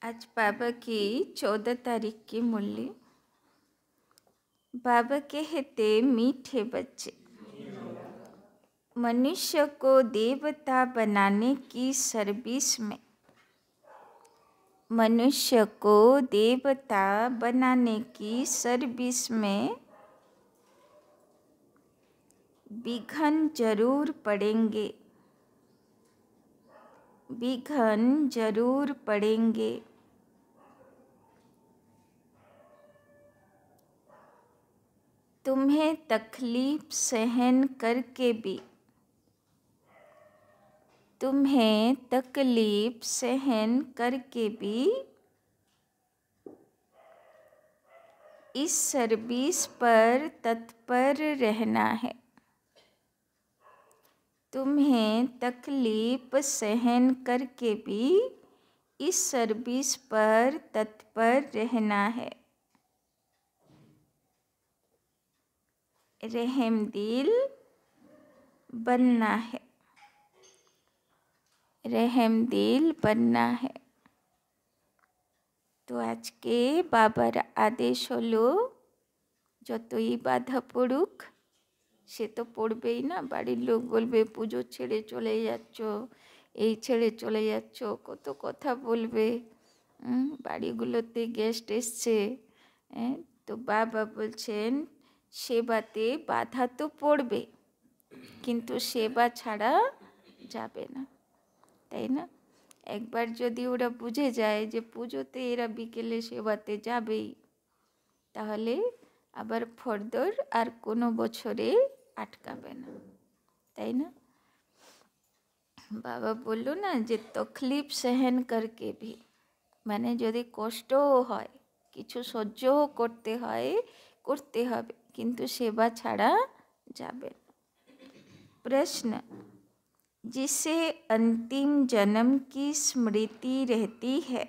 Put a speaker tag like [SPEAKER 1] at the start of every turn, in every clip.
[SPEAKER 1] आज बाबा की 14 तारीख की मुरली। बाबा कहते मीठे बच्चे, मनुष्य को देवता बनाने की सर्विस में, मनुष्य को देवता बनाने की सर्विस में विघ्न जरूर पड़ेंगे, विघ्न जरूर पड़ेंगे। तुम्हें तकलीफ सहन करके भी, तुम्हें तकलीफ सहन करके भी इस सर्विस पर तत्पर रहना है। तुम्हें तकलीफ सहन करके भी इस सर्विस पर तत्पर रहना है। रहमदिल बनना है, रहमदिल बनना है। तो आज के बाबार आदेश हलो যতই বাধা পড়ুক সে তো পড়বেই না। বাড়ির লোক বলবে পুজো ছেড়ে চলে যাচ্ছ, এই ছেড়ে চলে যাচ্ছ, কত কথা বলবে। বাড়িগুলোতে গেস্ট এসছে, তো বাবা বলছেন সেবাতে বাধা তো পড়বে, কিন্তু সেবা ছাড়া যাবে না, তাই না? একবার যদি ওরা বুঝে যায় যে পুজোতে এরা বিকেলে সেবাতে যাবেই, তাহলে আবার ফর্দর আর কোনো বছরে আটকাবে না, তাই না? বাবা বললো না যে তকলিফ সহন করকে ভি, মানে যদি কষ্টও হয়, কিছু সহ্যও করতে হয়, করতে হবে, কিন্তু সেবা ছাড়া যাবে না। प्रश्न, जिसे अंतिम जन्म की स्मृति रहती है,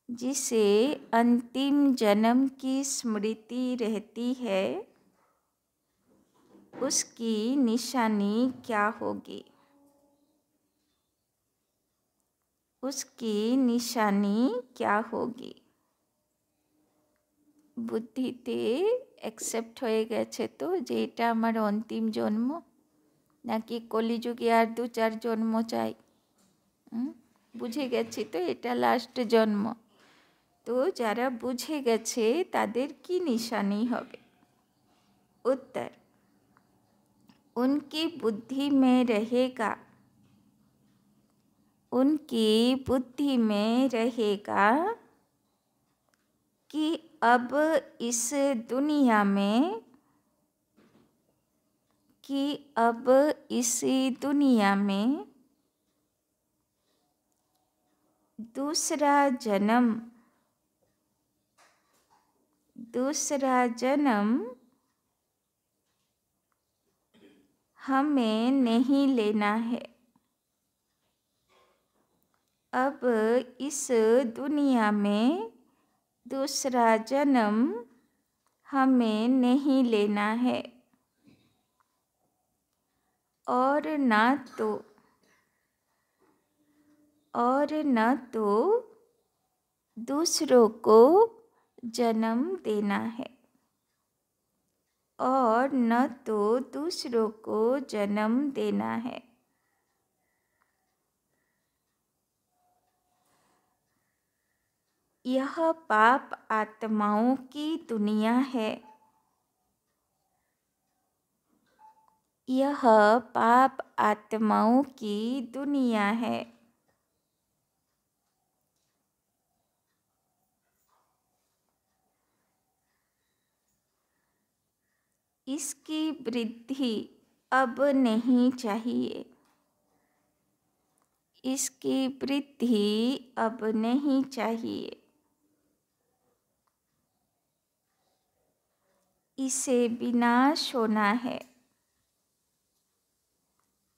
[SPEAKER 1] जिसे अंतिम जन्म की स्मृति रहती है, उसकी निशानी क्या होगी? उसकी निशानी क्या होगी? বুদ্ধিতে অ্যাকসেপ্ট হয়ে গেছে তো যে এটা আমার অন্তিম জন্ম, নাকি কলিযুগে আর 2-4 জন্ম চাই? বুঝে গেছি তো এটা লাস্ট জন্ম। তো যারা বুঝে গেছে তাদের কি নিশানি হবে? उत्तर, उनकी बुद्धि में रहेगा, उनकी बुद्धि में रहेगा कि अब इस दुनिया में, कि अब इसी दुनिया में दूसरा जन्म, दूसरा जन्म हमें नहीं लेना है। अब इस दुनिया में दूसरा जन्म हमें नहीं लेना है, और न तो दूसरों को जन्म देना है, और न तो दूसरों को जन्म देना है। यह पाप आत्माओं की दुनिया है, यह पाप आत्माओं की दुनिया है। इसकी वृद्धि अब नहीं चाहिए, इसकी वृद्धि अब नहीं चाहिए। इसे विनाश होना है,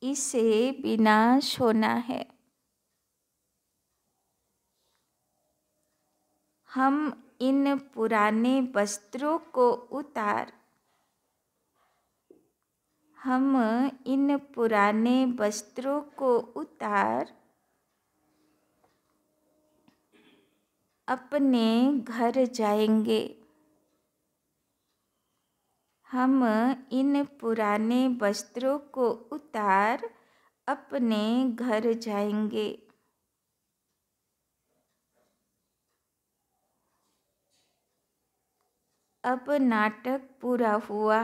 [SPEAKER 1] इसे विनाश होना है। हम इन पुराने वस्त्रों को उतार, हम इन पुराने वस्त्रों को उतार अपने घर जाएंगे। हम इन पुराने वस्त्रों को उतार अपने घर जाएंगे। अब नाटक पूरा हुआ।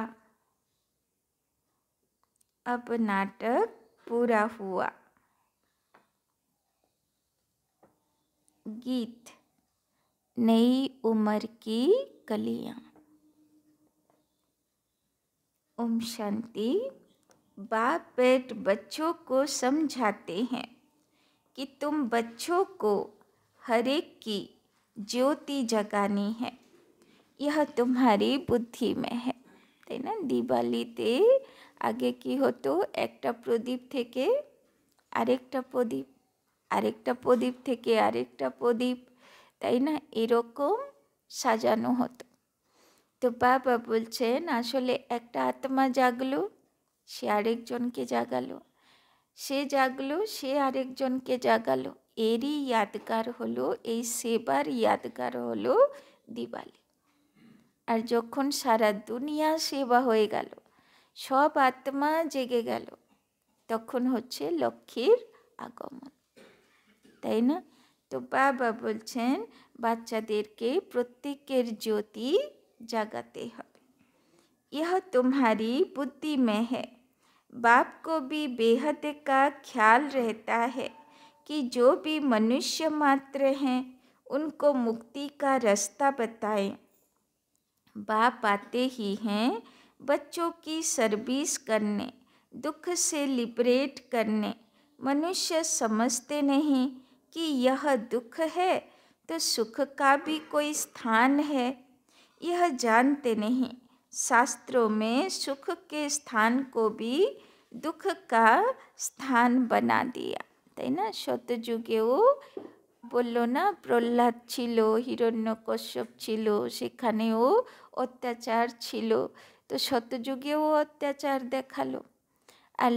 [SPEAKER 1] अब नाटक पूरा हुआ। गीत नई उम्र की कलियां। ओम शांति। बाप बेट बच्चों को समझाते हैं कि तुम बच्चों को हर एक की ज्योति जगानी है। यह तुम्हारी बुद्धि में है, তাই না? দিওয়ালিতে আগে কি হতো, একটা প্রদীপ থেকে আরেকটা প্রদীপ, আরেকটা প্রদীপ থেকে আরেকটা প্রদীপ, তাই না, এরকম সাজানো হতো। তো বাবা বলছেন আসলে একটা আত্মা জাগলো, সে আরেকজনকে জাগালো, সে জাগলো, সে আরেকজনকে জাগালো। এরই ইয়াদগার হলো, এই সেবার ইয়াদগার হলো দিওয়ালি। আর যখন সারা দুনিয়া সেবা হয়ে গেল, সব আত্মা জেগে গেল, তখন হচ্ছে লক্ষ্মীর আগমন, তাই না? তো বাবা বলছেন বাচ্চাদেরকে প্রত্যেকের জ্যোতি জাগাতে হবে। यह तुम्हारी बुद्धि में है। बाप को भी बेहद का ख्याल रहता है कि जो भी मनुष्य मात्र हैं उनको मुक्ति का रास्ता बताएं। बाप आते ही हैं बच्चों की सर्विस करने, दुख से लिबरेट करने। मनुष्य समझते नहीं कि यह दुख है तो सुख का भी कोई स्थान है। यह जानते नहीं शास्त्रों में सुख के स्थान को भी दुख का स्थान बना दिया, তাই না? শতযুগেও বললো না, প্রহ্লাদ ছিল, হিরণ্যকশ্যপ ছিল, সেখানেও অত্যাচার ছিল। তো শতযুগেও অত্যাচার দেখালো, আর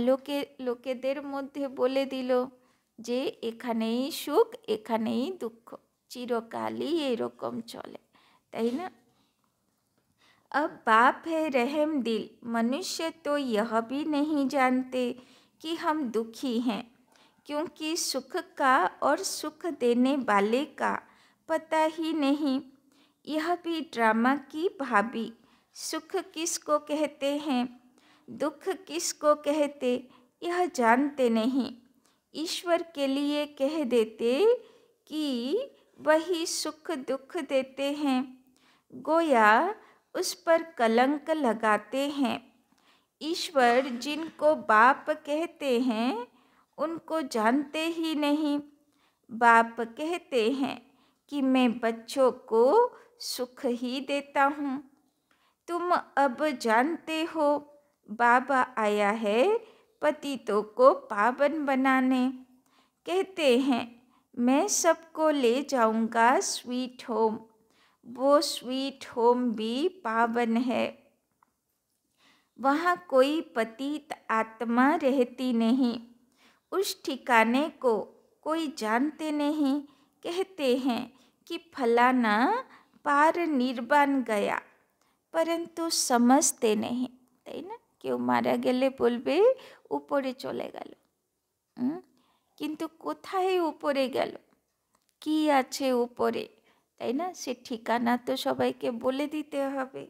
[SPEAKER 1] লোকেদের মধ্যে বলে দিল যে এখানেই সুখ, এখানেই দুঃখ, চিরকালই এরকম চলে, তাই না? अब बाप है रहम दिल। मनुष्य तो यह भी नहीं जानते कि हम दुखी हैं, क्योंकि सुख का और सुख देने वाले का पता ही नहीं। यह भी ड्रामा की भाभी। सुख किसको कहते हैं, दुख किसको कहते, यह जानते नहीं। ईश्वर के लिए कह देते कि वही सुख दुख देते हैं, गोया उस पर कलंक लगाते हैं। ईश्वर जिनको बाप कहते हैं उनको जानते ही नहीं। बाप कहते हैं कि मैं बच्चों को सुख ही देता हूँ। तुम अब जानते हो बाबा आया है पतितों को पावन बनाने। कहते हैं मैं सबको ले जाऊँगा स्वीट होम। वो स्वीट होम भी पावन है। वहाँ कोई पतित आत्मा रहती नहीं। उस ठिकाने को कोई जानते नहीं। कहते हैं कि फलाना पार निर्वाण गया, परंतु समझते नहीं, তাই না? কেউ মারা গেলে বলবে উপরে চলে গেল, কিন্তু কোথায় উপরে গেল, কি আছে উপরে, তাই না? সে ঠিকানা তো সবাইকে বলে দিতে হবে।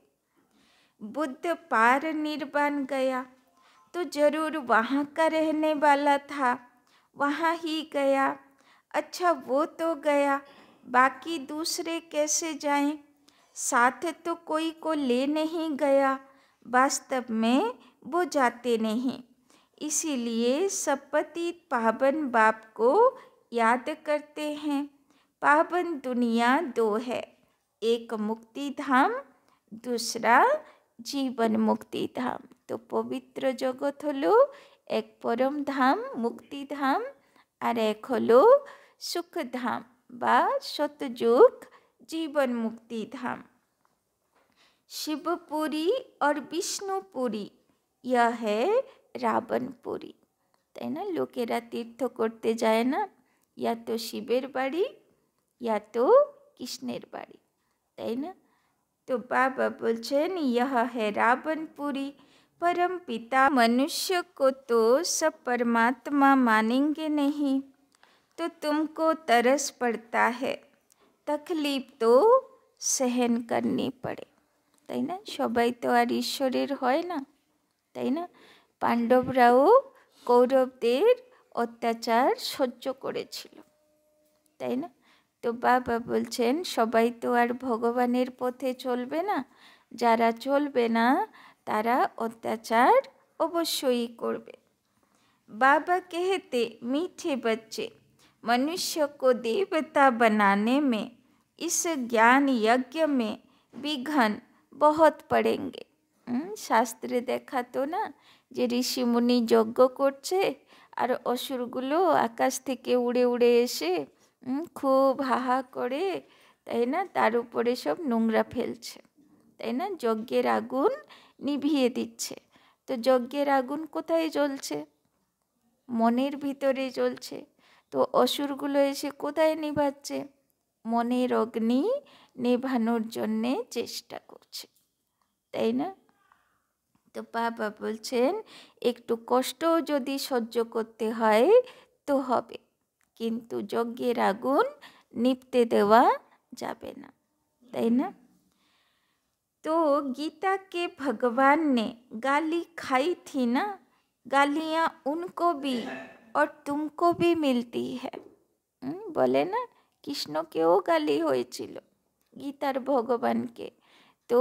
[SPEAKER 1] बुद्ध पार निर्वाण गया तो जरूर वहाँ का रहने वाला था, वहाँ ही गया। अच्छा वो तो गया, बाकी दूसरे कैसे जाएं? साथ तो कोई को ले नहीं गया। वास्तव में वो जाते नहीं। इसीलिए सब पतित पावन बाप को याद करते हैं। पावन दुनिया दो है, एक मुक्ति धाम, दूसरा জীবন মুক্তি ধাম। তো পবিত্র জগৎ হলো এক পরম ধাম মুক্তিধাম, আর এক হলো সুখধাম বা সতযুগ জীবন মুক্তি ধাম। शिवपुरी और विष्णुपुरी यह है রাবণপুরী, তাই না? লোকেরা তীর্থ করতে যায় না, ইয়া তো শিবের বাড়ি, ইয়া তো কৃষ্ণের বাড়ি, তাই না? तो बाबा बोलছেন यह है रावणपुरी, परम पिता मनुष्य को तो सब परमात्मा मानेंगे नहीं, तो तुमको तरस पड़ता है, तकलीफ तो सहन करनी पड़े, তাই না? সবাই তো আর ঈশ্বরের হয় না, তাই না? পাণ্ডবরাও কৌরবদের অত্যাচার সহ্য করেছিল, তাই না? তো বাবা বলছেন সবাই তো আর ভগবানের পথে চলবে না, যারা চলবে না তারা অত্যাচার অবশ্যই করবে। बाबा कहते मीठे बच्चे, मनुष्य को देवता बनाने में इस ज्ञान यज्ञ में विघ्न बहुत पड़ेंगे। শাস্ত্রে দেখাতো না যে ঋষিমুনি যজ্ঞ করছে আর অসুরগুলো আকাশ থেকে উড়ে উড়ে এসে খুব হাহা করে, তাই না, তার উপরে সব নোংরা ফেলছে, তাই না, যজ্ঞের আগুন নিভিয়ে দিচ্ছে। তো যজ্ঞের আগুন কোথায় জ্বলছে? মনের ভিতরে জ্বলছে। তো অসুরগুলো এসে কোথায় নিভাচ্ছে? মনের অগ্নি নেভানোর জন্যে চেষ্টা করছে, তাই না? তো বাবা বলছেন একটু কষ্টও যদি সহ্য করতে হয় তো হবে, কিন্তু যজ্ঞের আগুন নিভতে দেওয়া যাবে না, তাই না? तो गीता के भगवान ने गाली खाई थी ना, गालियाँ उनको भी और तुमको भी मिलती है। বলে না কৃষ্ণকেও গালি হয়েছিল গীতার ভগবানকে, তো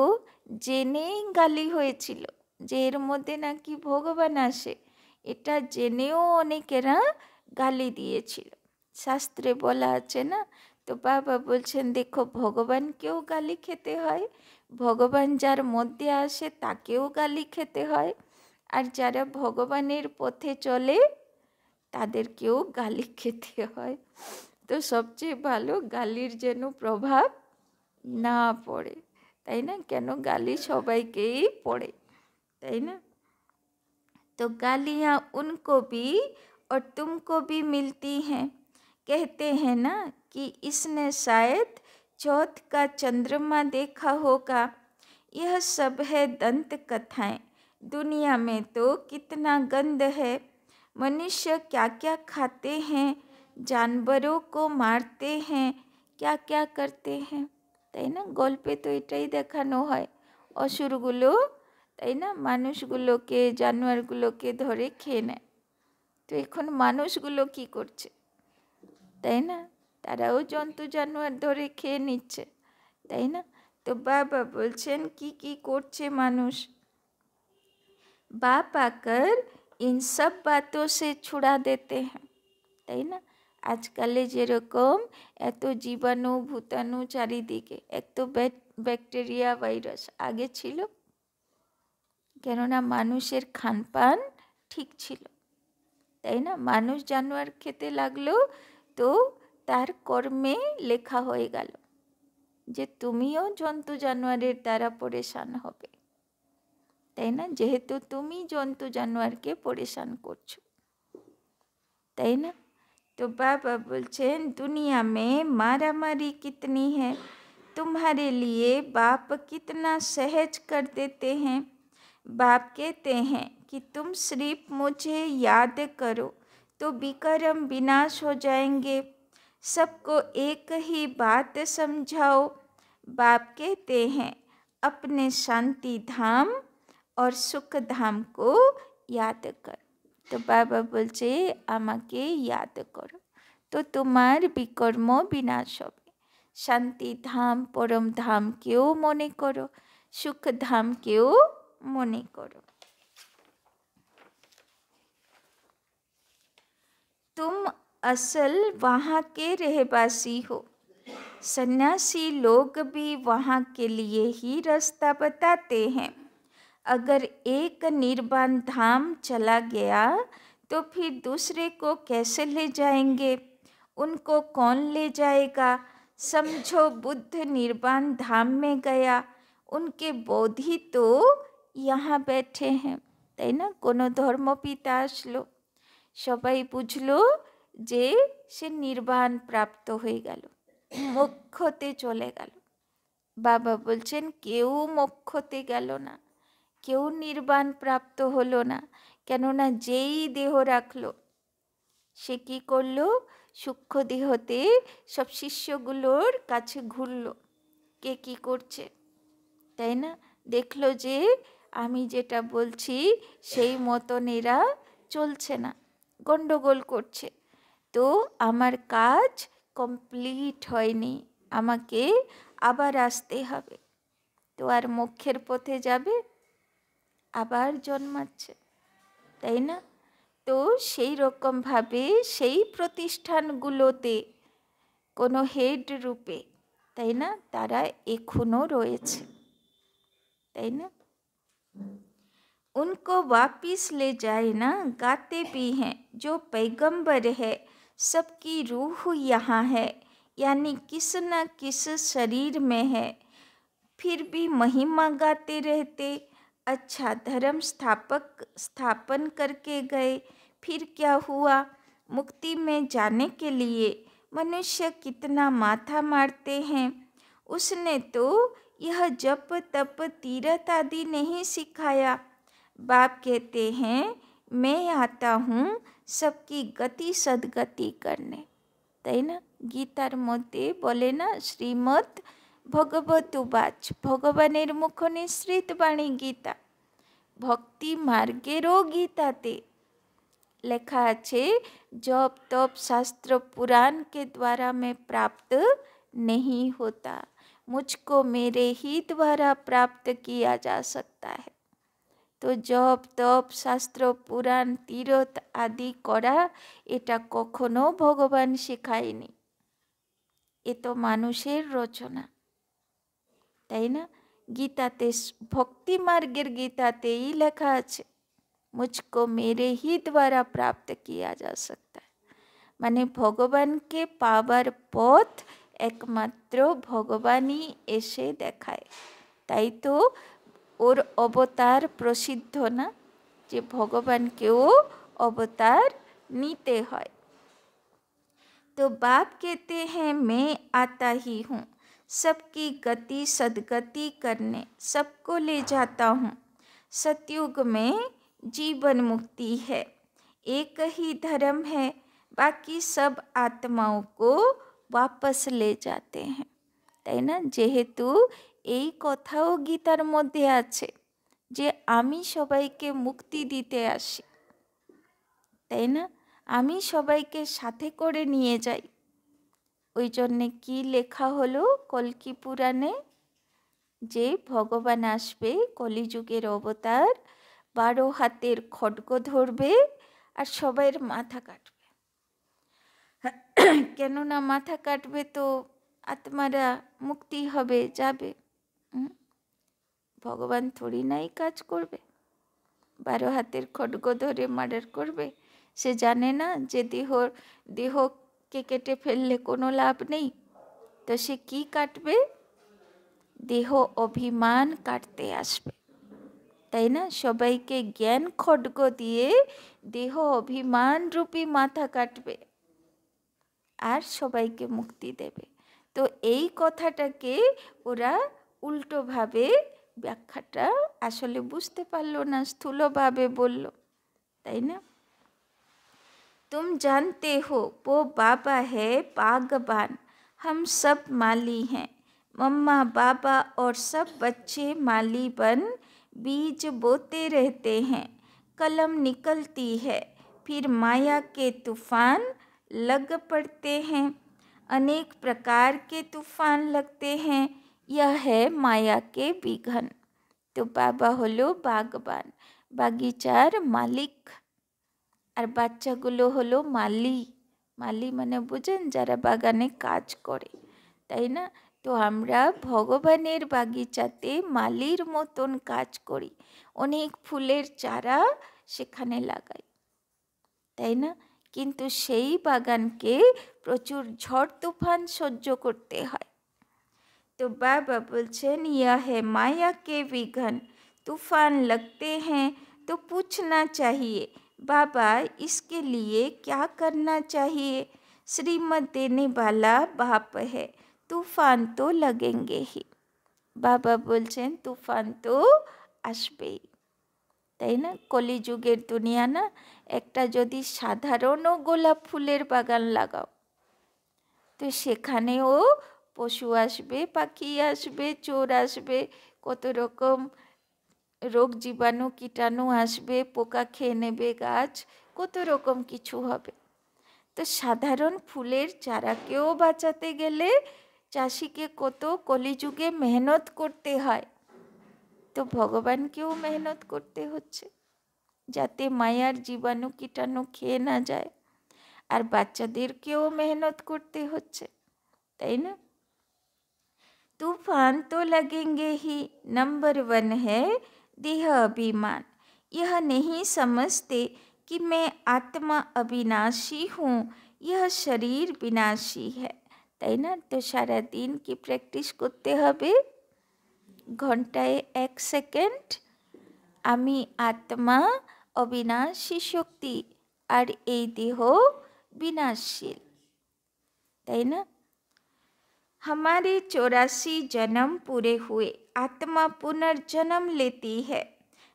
[SPEAKER 1] জেনেই গালি হয়েছিল যে এর মধ্যে নাকি ভগবান আসে, এটা জেনেও অনেকেরা গালি দিয়েছিল, শাস্ত্রে বলা আছে না। তো বাবা বলছেন দেখো ভগবানকেও গালি খেতে হয়, ভগবান যার মধ্যে আসে তাকেও গালি খেতে হয়, আর যারা ভগবানের পথে চলে তাদেরকেও গালি খেতে হয়। তো সবচেয়ে ভালো গালির যেন প্রভাব না পড়ে, তাই না? কেন গালি সবাইকেই পড়ে, তাই না? तो गालियाँ उनको भी और तुमको भी मिलती हैं। कहते हैं ना कि इसने शायद चौथ का चंद्रमा देखा होगा। यह सब है दंत कथाएं। दुनिया में तो कितना गंद है, मनुष्य क्या क्या खाते हैं, जानवरों को मारते हैं, क्या क्या करते हैं, তাই না? গল্পে তো এটাই দেখানো হয়, অসুরগুলো, তাই না, মানুষগুলোকে জানোয়ারগুলোকে ধরে খেয়ে নেয়। তো এখন মানুষগুলো কি করছে, তাই না? তারাও জন্তু জানোয়ার ধরে খেয়ে নিচ্ছে, তাই না? তো বাবা বলছেন কি কি করছে মানুষ। बाप आकर इन सब बातों से छुड़ा देते हैं, তাই না? আজকালে যেরকম এত জীবাণু ভূতাণু চারিদিকে, এক তো ব্যাকটেরিয়া ভাইরাস আগে ছিল, কেননা মানুষের খানপান ঠিক ছিল, তাই না? মানুষ জানোয়ার খেতে লাগলো তো তার কর্মে লেখা হয়ে গেল যে তুমিও জন্তু জানোয়ারের দ্বারা পরেশান হবে, তাই না? যেহেতু তুমি জন্তু জানোয়ারকে পরেশান করছো, তাই না? तो बाबा बोलছেন दुनिया में मारामारी कितनी है, तुम्हारे लिए बाप कितना सहज कर देते हैं। बाप कहते हैं कि तुम सिर्फ मुझे याद करो तो विक्रम विनाश हो जाएंगे, सबको एक ही बात समझाओ। बाप कहते हैं अपने शांति धाम और सुख धाम को याद कर। তো বাবা বলছে আমাকে ইয়াদ করো তো তোমার বিকর্ম বিনাশ হবে, শান্তি ধাম পরম ধামকেও মনে করো, সুখ ধামকেও মনে করো। तुम असल वहाँ के रहवासी हो, सन्यासी लोग भी वहाँ के लिए ही रास्ता बताते हैं। अगर एक निर्वाण धाम चला गया तो फिर दूसरे को कैसे ले जाएंगे, उनको कौन ले जाएगा। समझो बुद्ध निर्वाण धाम में गया, उनके बोधि तो यहाँ बैठे हैं, তাই না? কোনো ধর্মপিতা আসলো, সবাই বুঝলো যে সে নির্বাণ প্রাপ্ত হয়ে গেল, মোক্ষতে চলে গেল। বাবা বলছেন কেউ মোক্ষতে গেল না, কেউ নির্বাণ প্রাপ্ত হলো না, কেননা যেই দেহ রাখলো সে কি করলো, সূক্ষ্ম দেহতে সব শিষ্যগুলোর কাছে ঘুরলো, কে কি করছে, তাই না? দেখলো যে আমি যেটা বলছি সেই মতন এরা চলছে না, গন্ডগোল করছে, তো আমার কাজ কমপ্লিট হয়নি, আমাকে আবার আসতে হবে। তো আর মোক্ষের পথে যাবে, আবার জন্মাচ্ছে, তাই না? তো সেই রকমভাবে সেই প্রতিষ্ঠানগুলোতে কোনো হেড রূপে, তাই না, তারা এখনো রয়েছে, তাই না? उनको वापिस ले जाए ना, गाते भी हैं जो पैगंबर है सबकी रूह यहाँ है, यानी किस न किस शरीर में है, फिर भी महिमा गाते रहते। अच्छा धर्म स्थापन करके गए, फिर क्या हुआ, मुक्ति में जाने के लिए मनुष्य कितना माथा मारते हैं। उसने तो यह जप तप तीरथ आदि नहीं सिखाया। बाप कहते हैं मैं आता हूँ सबकी गति सदगति करने, তাই না? গীতার মধ্যে বলে না, শ্রীমদ্ ভগবতুবাচ, ভগবানের মুখ নিঃসৃত বাণী গীতা, ভক্তি মার্গেরও গীতাতে লেখা আছে जप तप शास्त्र पुराण के द्वारा मैं प्राप्त नहीं होता, मुझको मेरे ही द्वारा प्राप्त किया जा सकता है। তো জপ তপ শাস্ত্র পুরাণ তীরথ আদি করা এটা কখনো ভগবান শেখায়নি, এ তো মানুষের রচনা, তাই না? গীতাতে ভক্তি মার্গের গীতাতেই লেখা আছে মুঝকো মেরে হি দ্বারা প্রাপ্ত কিয়া যা সকতা है, মানে ভগবানকে পাবার পথ একমাত্র ভগবানই এসে দেখায়। তাই তো ওর অবতার প্রসিদ্ধ না, যে ভগবানকেও অবতার নিতে হয়। तो बाप कहते हैं मैं आता ही हूँ सबकी गति सदगति करने, सबको ले जाता हूँ। सतयुग में जीवन मुक्ति है, एक ही धर्म है, बाकी सब आत्माओं को वापस ले जाते हैं, তাই না? যেহেতু এই কথাও গীতার মধ্যে আছে যে আমি সবাইকে মুক্তি দিতে আসি, তাই না? আমি সবাইকে সাথে করে নিয়ে যাই। ওই জন্যে কি লেখা হলো কল্কি পুরাণে, যে ভগবান আসবে কলিযুগের অবতার, 12 হাতের খড়গ ধরবে আর সবাইয়ের মাথা কাটবে। কেননা মাথা কাটবে তো আত্মারা মুক্তি হবে, যাবে। ভগবান থোড়ি নাই কাজ করবে, 12 হাতের খড়গ ধরে মার্ডার করবে? সে জানে না যে দেহকে কেটে ফেললে কোনো লাভ নেই, তো সে কি কাটবে? দেহ অভিমান কাটতে আসবে, তাই না? সবাইকে জ্ঞান খড়গ দিয়ে দেহ অভিমান রূপী মাথা কাটবে আর সবাইকে মুক্তি দেবে। তো এই কথাটাকে ওরা উল্টোভাবে ব্যাখ্যাটা আসলে বুঝতে পারলো না, স্থূলভাবে বলল, তাই না? तुम जानते हो वो बाबा है बागबान, हम सब माली हैं, मम्मा बाबा और सब बच्चे माली बन बीज बोते रहते हैं, कलम निकलती है, फिर माया के तूफान लग पड़ते हैं, अनेक प्रकार के तूफान लगते हैं, यह है माया के विघन। तो बाबा হলো বাগবান, বাগিচার মালিক, আর বাচ্চাগুলো হলো মালি। মালি মানে বুঝেন, যারা বাগানে কাজ করে, তাই না? তো আমরা ভগবানের বাগিচাতে মালির মতন কাজ করি, অনেক ফুলের চারা সেখানে লাগাই, তাই না? কিন্তু সেই বাগানকে প্রচুর ঝড় তুফান সহ্য করতে হয়। तो बाबा बोलছেন यह है माया के विघन, तूफान लगते हैं तो पूछना चाहिए बाबा इसके लिए क्या करना चाहिए, श्रीमत देने वाला बाप है, तूफान तो लगेंगे ही। बाबा বলছেন তুফান তো আসবেই, তাই না? কলিযুগের দুনিয়া না, একটা যদি সাধারণও গোলাপ ফুলের বাগান লাগাও তো সেখানেও পশু আসবে, পাখি আসবে, চোর আসবে, কত রকম রোগ জীবাণু কীটাণু আসবে, পোকা খেয়ে নেবে গাছ, কত রকম কিছু হবে। তো সাধারণ ফুলের চারাকেও বাঁচাতে গেলে চাষিকে কত কলিযুগে মেহনত করতে হয়, তো ভগবানকেও মেহনত করতে হচ্ছে যাতে মায়ার জীবাণু কীটাণু খেয়ে না যায়, আর বাচ্চাদেরকেও মেহনত করতে হচ্ছে, তাই না? तूफान तो लगेंगे ही। नंबर 1 है देह अभिमान। यह नहीं समझते कि मैं आत्मा अविनाशी हूँ, यह शरीर विनाशी है, তাই না? তো সারাদিন কি প্র্যাকটিস করতে হবে? ঘন্টায় 1 সেকেন্ড আমি আত্মা, অবিনাশী শক্তি, আর এই দেহ বিনাশশীল, তাই না? हमारे 84 जन्म पूरे हुए, आत्मा पुनर्जन्म लेती है।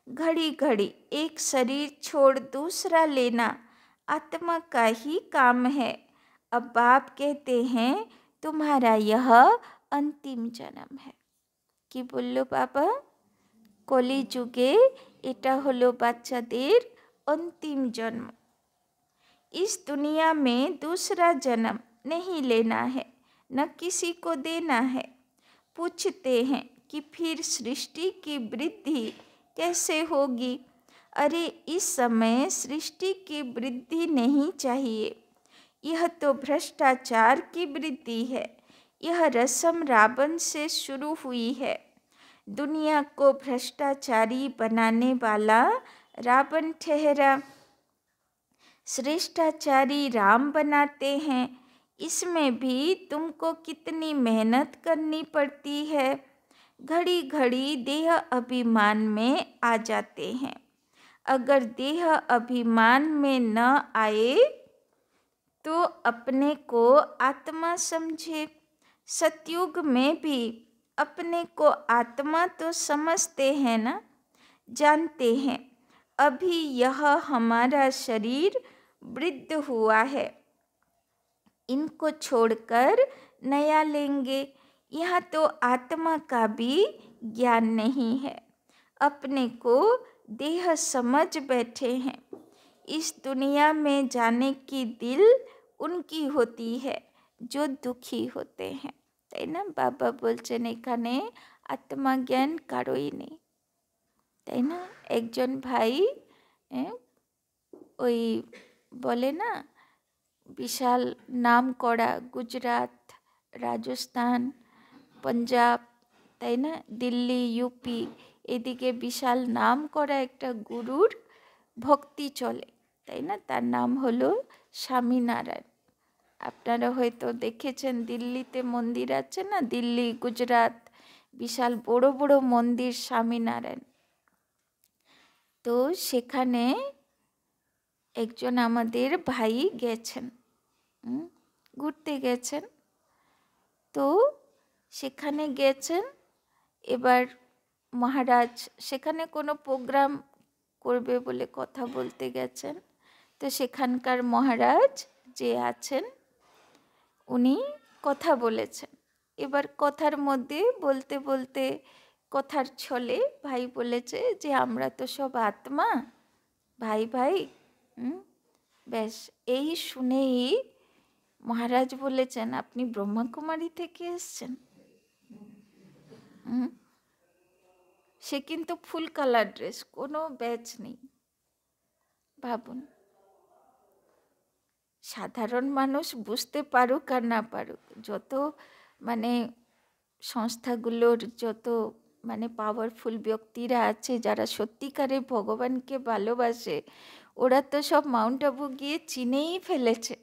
[SPEAKER 1] घड़ी घड़ी एक शरीर छोड़ दूसरा लेना आत्मा का ही काम है। अब बाप कहते हैं तुम्हारा यह अंतिम जन्म है। কি বললো বাবা? কলিযুগে এটা হলো বাচ্চাদের अंतिम जन्म। इस दुनिया में दूसरा जन्म नहीं लेना है, न किसी को देना है। पूछते हैं कि फिर सृष्टि की वृद्धि कैसे होगी? अरे इस समय सृष्टि की वृद्धि नहीं चाहिए, यह तो भ्रष्टाचार की वृद्धि है। यह रस्म रावण से शुरू हुई है। दुनिया को भ्रष्टाचारी बनाने वाला रावण ठहरा, श्रेष्ठाचारी राम बनाते हैं। इसमें भी तुमको कितनी मेहनत करनी पड़ती है। घड़ी घड़ी देह अभिमान में आ जाते हैं। अगर देह अभिमान में न आए तो अपने को आत्मा समझे। सतयुग में भी अपने को आत्मा तो समझते हैं ना, जानते हैं। अभी यह हमारा शरीर वृद्ध हुआ है, इनको छोड़कर नया लेंगे। यहाँ तो आत्मा का भी ज्ञान नहीं है, अपने को देह समझ बैठे हैं। इस दुनिया में जाने की दिल उनकी होती है जो दुखी होते हैं, তাই না? বাবা বলছেন এখানে আত্মা জ্ঞান কারোই নেই, তাই না? একজন ভাই ওই বলে না বিশাল নাম করা গুজরাট, রাজস্থান, পাঞ্জাব, তাই না, দিল্লি, ইউপি, এদিকে বিশাল নাম করা একটা গুরুর ভক্তি চলে, তাই না? তার নাম হলো স্বামীনারায়ণ। আপনারা হয়তো দেখেছেন দিল্লিতে মন্দির আছে না, দিল্লি, গুজরাট, বিশাল বড় বড় মন্দির স্বামীনারায়ণ। তো সেখানে একজন আমাদের ভাই গেছেন, ঘুরতে গেছেন। তো সেখানে গেছেন, এবার মহারাজ সেখানে কোনো প্রোগ্রাম করবে বলে কথা বলতে গেছেন। তো সেখানকার মহারাজ যে আছেন উনি কথা বলেছেন। এবার কথার মধ্যে বলতে বলতে কথার ছলে ভাই বলেছে যে আমরা তো সব আত্মা, ভাই ভাই। ব্যাস এই শুনেই মহারাজ বলেছেন আপনি ব্রহ্মাকুমারী থেকে এসছেন? সে কিন্তু ফুল কালার ড্রেস, কোনো ব্যাচ নেই। ভাবুন, সাধারণ মানুষ বুঝতে পারুক আর না পারুক, যত মানে সংস্থাগুলোর যত মানে পাওয়ারফুল ব্যক্তিরা আছে যারা সত্যিকারে ভগবানকে ভালোবাসে, ওরা তো সব মাউন্ট আবু গিয়ে চিনেই ফেলেছে,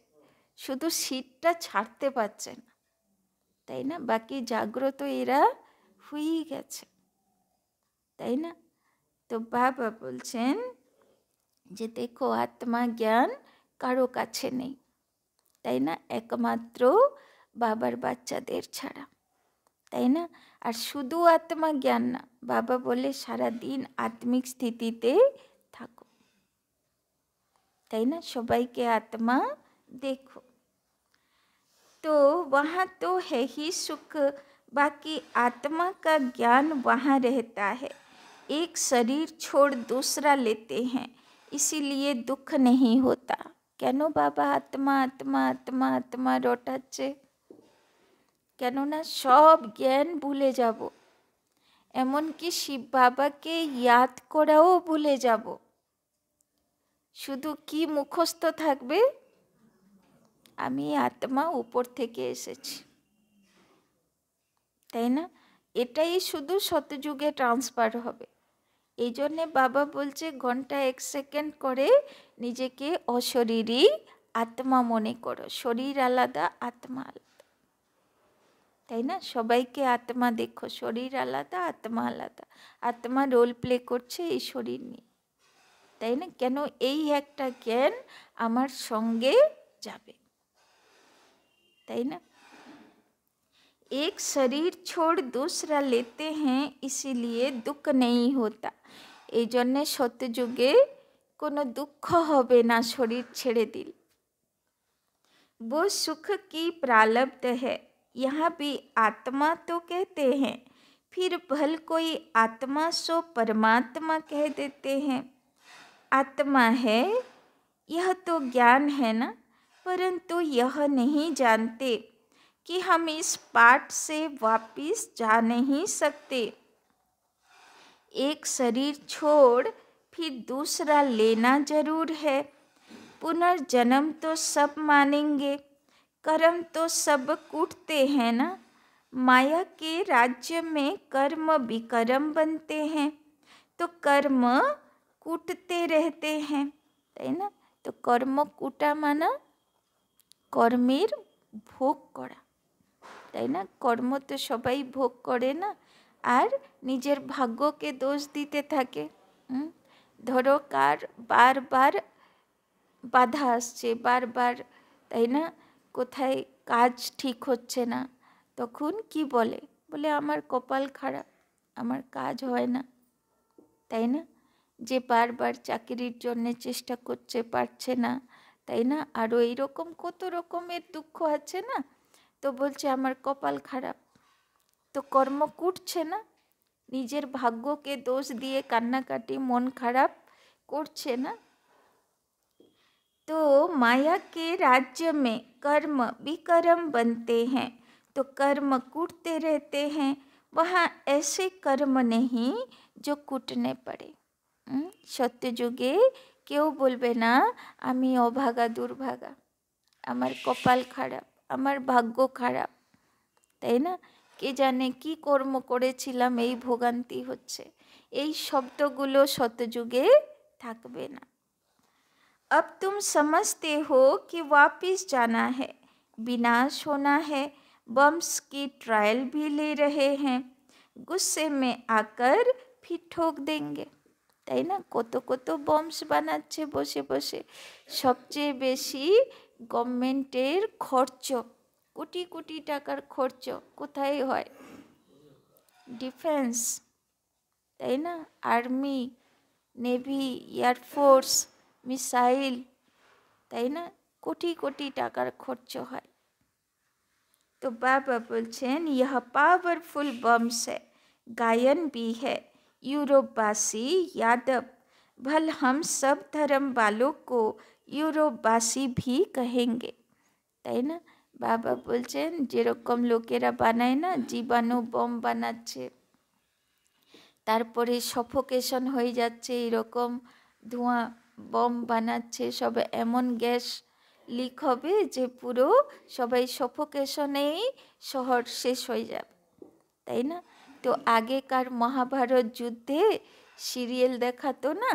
[SPEAKER 1] শুধু সিটটা ছাড়তে পারছে না, তাই না? বাকি জাগ্রত এরা হয়েই গেছে, তাই না? তো বাবা বলছেন যে দেখো আত্মা জ্ঞান কারো কাছে নেই, তাই না, একমাত্র বাবার বাচ্চাদের ছাড়া, তাই না। আর শুধু আত্মা জ্ঞান না, বাবা বলে সারাদিন আত্মিক স্থিতিতে থাকো, তাই না, সবাইকে আত্মা देखो। तो वहाँ तो है ही सुख, बाकी आत्मा का ज्ञान वहाँ रहता है। एक शरीर छोड़ दूसरा लेते हैं, इसीलिए दुख नहीं होता। কেন বাবা আত্মা আত্মা আত্মা আত্মা রটাচ্ছে? কেননা সব জ্ঞান ভুলে যাব, এমনকি শিব বাবাকে ইয়াদ করাও ভুলে যাব। শুধু কি মুখস্থ থাকবে, আমি আত্মা উপর থেকে এসেছি, তাই না। এটাই শুধু সতযুগে ট্রান্সফার হবে। এই জন্যে বাবা বলছে ঘন্টা 1 সেকেন্ড করে নিজেকে অশরীরী আত্মা মনে করো। শরীর আলাদা, আত্মা আলাদা, তাই না। সবাইকে আত্মা দেখো, শরীর আলাদা, আত্মা আলাদা। আত্মা রোল প্লে করছে এই শরীর নিয়ে, তাই না। কেন, এই একটা জ্ঞান আমার সঙ্গে যাবে, তাই না। एक शरीर छोड़ दूसरा लेते हैं, इसीलिए दुख नहीं होता। এই জন্যে সত্যযুগে কোনো দুঃখ হবে না শরীর ছেড়ে দিল। वो सुख की प्रारब्ध है, यहाँ भी आत्मा तो कहते हैं, फिर भल कोई आत्मा सो परमात्मा कह देते हैं। आत्मा है यह तो ज्ञान है ना, परंतु यह नहीं जानते कि हम इस पाठ से वापिस जा नहीं सकते। एक शरीर छोड़ फिर दूसरा लेना जरूर है। पुनर्जन्म तो सब मानेंगे, कर्म तो सब कूटते हैं ना। माया के राज्य में कर्म विकर्म बनते हैं, तो कर्म कूटते रहते हैं, তাই না। তো কর্ম কুটা মানে কর্মের ভোগ করা, তাই না। কর্ম তো সবাই ভোগ করে না, আর নিজের ভাগ্যকে দোষ দিতে থাকে। ধরো কার বারবার বাধা আসছে, বারবার, তাই না, কোথায় কাজ ঠিক হচ্ছে না, তখন কি বলে, বলে আমার কপাল খারাপ, আমার কাজ হয় না, তাই না। যে বারবার চাকরির জন্য চেষ্টা করছে, পারছে না, তাই না। আরও এইরকম কত রকমের দুঃখ আছে না, তো বলছে আমার কপাল খারাপ, তো কর্ম কুটছে না, নিজের ভাগ্যকে দোষ দিয়ে কান্নাকাটি মন খারাপ করছে না। तो माया के राज्य में कर्म विकर्म बनते हैं, तो कर्म कूटते रहते हैं। वहाँ ऐसे कर्म नहीं जो कूटने पड़े। সত্যযুগে কেউ বলবে না আমি অভাগা দুর্ভাগা, আমার কপাল খারাপ, আমার ভাগ্য খারাপ, তাই না। কে জানে কি কর্ম করেছিলাম এই ভোগান্তি হচ্ছে, এই শব্দগুলো সত্যযুগে থাকবে না। अब तुम समझते हो कि वापिस जाना है, विनाश होना है। बम्स की ट्रायल भी ले रहे हैं, गुस्से में आकर फिर ठोक देंगे, তাই না। কত কত বম্বস বানাচ্ছে বসে বসে। সবচেয়ে বেশি গভর্নমেন্টের খরচ, কোটি কোটি টাকার খরচ কোথায় হয়, ডিফেন্স, তাই না, আর্মি, নেভি, এয়ারফোর্স, মিসাইল, তাই না, কোটি কোটি টাকার খরচ হয়। तो बाबा बोलছেন यह पावरफुल बम्स है, गायन भी है। यूरोपवासी यादव, भल हम सब धर्म वालों को यूरोपवासी भी कहेंगे, তাই না। বাবা বলছেন যেরকম লোকেরা বানায় না, জীবাণু বম বানাচ্ছে, তারপরে সফোকেশন হয়ে যাচ্ছে, এরকম ধোঁয়া বম বানাচ্ছে, সব এমন গ্যাস লিক হবে যে পুরো সবাই সফোকেশনেই শহর শেষ হয়ে যাবে, তাই না। তো আগেকার মহাভারত যুদ্ধে সিরিয়াল দেখাতো না,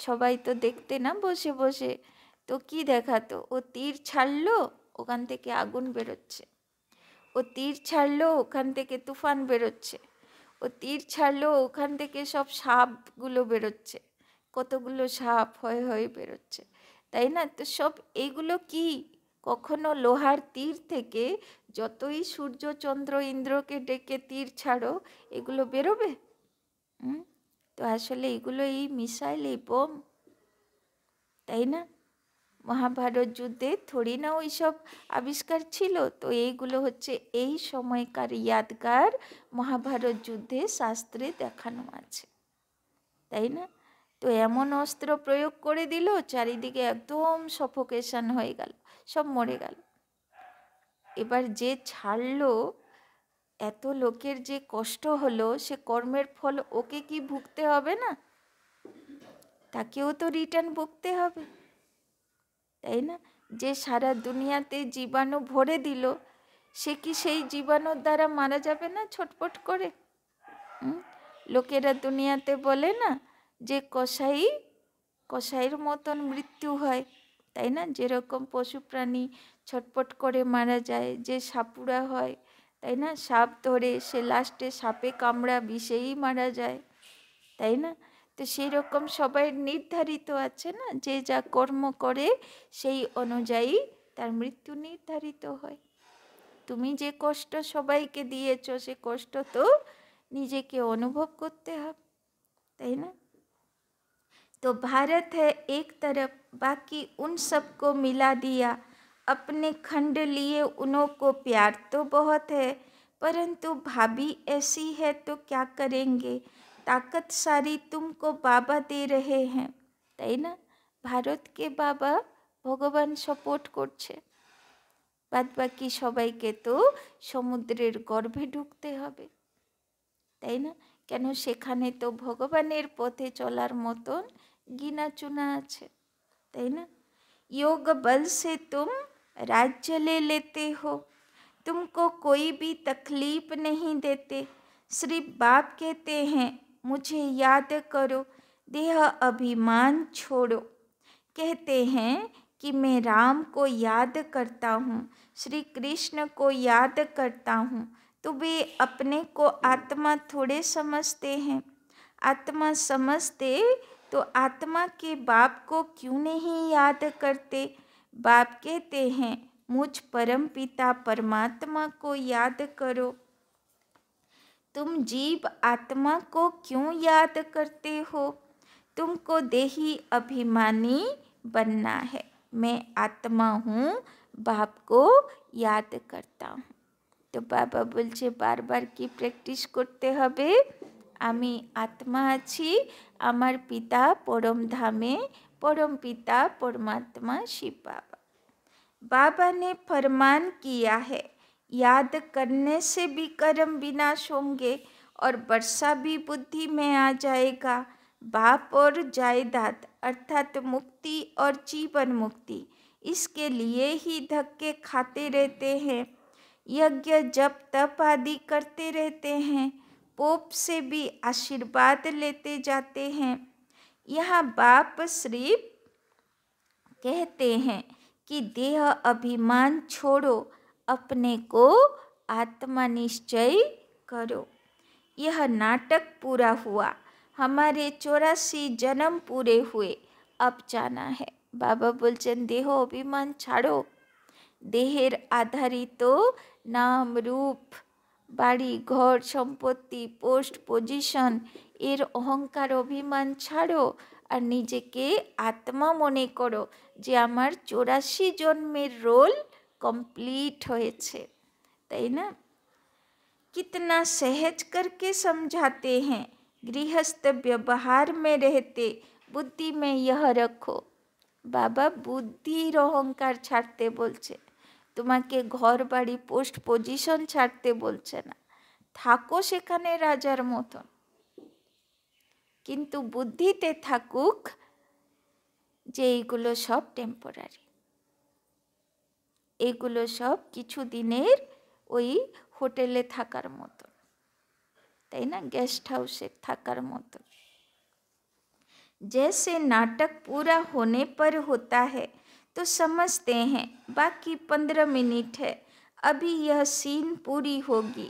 [SPEAKER 1] সবাই তো দেখতে না বসে বসে, তো কি দেখাতো, ও তীর ছাড়লো ওখান থেকে আগুন বেরোচ্ছে, ও তীর ছাড়লো ওখান থেকে তুফান বেরোচ্ছে, ও তীর ছাড়লো ওখান থেকে সব সাপগুলো বেরোচ্ছে, কতগুলো সাপ হয়ে হয়ে বেরোচ্ছে, তাই না। তো সব এইগুলো কি কখনো লোহার তীর থেকে যতই সূর্য চন্দ্র ইন্দ্রকে ডেকে তীর ছাড়ো, এগুলো বেরোবে? তো আসলে এগুলো এই মিসাইল, এই বোম, তাই না? মহাভারত যুদ্ধে থোড়ি না ওই সব আবিষ্কার ছিল। তো এইগুলো হচ্ছে এই সময়কার ইয়াদগার, মহাভারত যুদ্ধে শাস্ত্রে দেখানো আছে, তাই না? তো এমন অস্ত্র প্রয়োগ করে দিল, চারিদিকে একদম সফোকেশন হয়ে গেল, সব মরে গেল। এবার যে ছাড়লো, এত লোকের যে কষ্ট হলো, সে কর্মের ফল ওকে কি ভুগতে হবে না? তাকেও তো রিটার্ন ভুগতে হবে, তাই না? যে সারা দুনিয়াতে জীবাণু ভরে দিল, সে কি সেই জীবাণুর দ্বারা মারা যাবে না ছটপট করে? লোকেরা দুনিয়াতে বলে না যে কসাইয়ের মতন মৃত্যু হয়, তাই না? যেরকম পশু প্রাণী ছটপট করে মারা যায়, যে সাপুড়া হয়, তাই না? সাপ ধরে সে লাস্টে সাপে কামড়া বিষেই মারা যায়, তাই না? তো সেই রকম সবাই নির্ধারিত আছে না, যে যা কর্ম করে সেই অনুযায়ী তার মৃত্যু নির্ধারিত হয়। তুমি যে কষ্ট সবাইকে দিয়েছো, সে কষ্ট তো নিজেকে অনুভব করতে হবে, তাই না? तो भारत है एक तरफ, बाकी उन सबको मिला दिया, अपने खंड लिए उन्हों को प्यार तो बहुत है, परंतु भाभी ऐसी है तो क्या करेंगे, ताकत सारी तुमको बाबा दे रहे हैं, তাই না? ভারতকে বাবা ভগবান সাপোর্ট করছে, বাদ বাকি সবাইকে তো সমুদ্রের গর্ভে ঢুকতে হবে, তাই না? কেন, সেখানে তো ভগবানের পথে চলার মতন গিনা চুনা আছে, তাই না? योग बल से तुम राज्य ले लेते हो, तुमको कोई भी तकलीफ नहीं देते, सिर्फ बाप कहते हैं मुझे याद करो, देह अभिमान छोड़ो, कहते हैं कि मैं राम को याद करता हूँ, श्री कृष्ण को याद करता हूँ, तो वे अपने को आत्मा थोड़े समझते हैं। आत्मा समझते तो आत्मा के बाप को क्यों नहीं याद करते? बाप कहते हैं मुझ परम पिता परमात्मा को याद करो। तुम जीव आत्मा को क्यों याद करते हो? तुमको देही अभिमानी बनना है। मैं आत्मा हूँ, बाप को याद करता हूँ। तो बाबा বলছে বারবার কি প্র্যাকটিস করতে হবে? আমি আত্মা আছি, আমার পিতা পরম ধামে, परम पिता परमात्मा शिव बाबा। बाबा ने फरमान किया है, याद करने से भी कर्म विनाश होंगे और वर्षा भी बुद्धि में आ जाएगा। बाप और जायदाद अर्थात मुक्ति और जीवन मुक्ति, इसके लिए ही धक्के खाते रहते हैं, यज्ञ जप तप आदि करते रहते हैं, पोप से भी आशीर्वाद लेते जाते हैं। यहाँ बाप सिर्फ कहते हैं कि देह अभिमान छोड़ो, अपने को आत्मा निश्चय करो। यह नाटक पूरा हुआ, हमारे 84 जन्म पूरे हुए, अब जाना है। बाबा बोलছেন देह अभिमान ছাড়ো, দেহের আধারিত নাম রূপ বাড়ি ঘর সম্পত্তি পোস্ট পজিশন এর অহংকার অভিমান ছাড়ো, আর নিজেকে আত্মা মনে করো যে আমার 84 জন্মের রোল কমপ্লিট হয়েছে, তাই না? कितना सहज करके समझाते हैं, गृहस्थ व्यवहार में रहते बुद्धि में यह रखो। বাবা বুদ্ধির অহংকার ছাড়তে বলছে, তোমাকে ঘর বাড়ি পোস্ট পজিশন ছাড়তে বলছে না। থাকো সেখানে রাজার মতন, কিন্তু বুদ্ধিতে থাকুক যে এইগুলো সব টেম্পোরারি, এগুলো সব কিছু দিনের ওই হোটেলে থাকার মতন, তাই না? गेस्ट हाउसे থাকার মতন। जैसे नाटक पूरा होने पर होता है तो समझते हैं बाकी 15 मिनट है, अभी यह सीन पूरी होगी।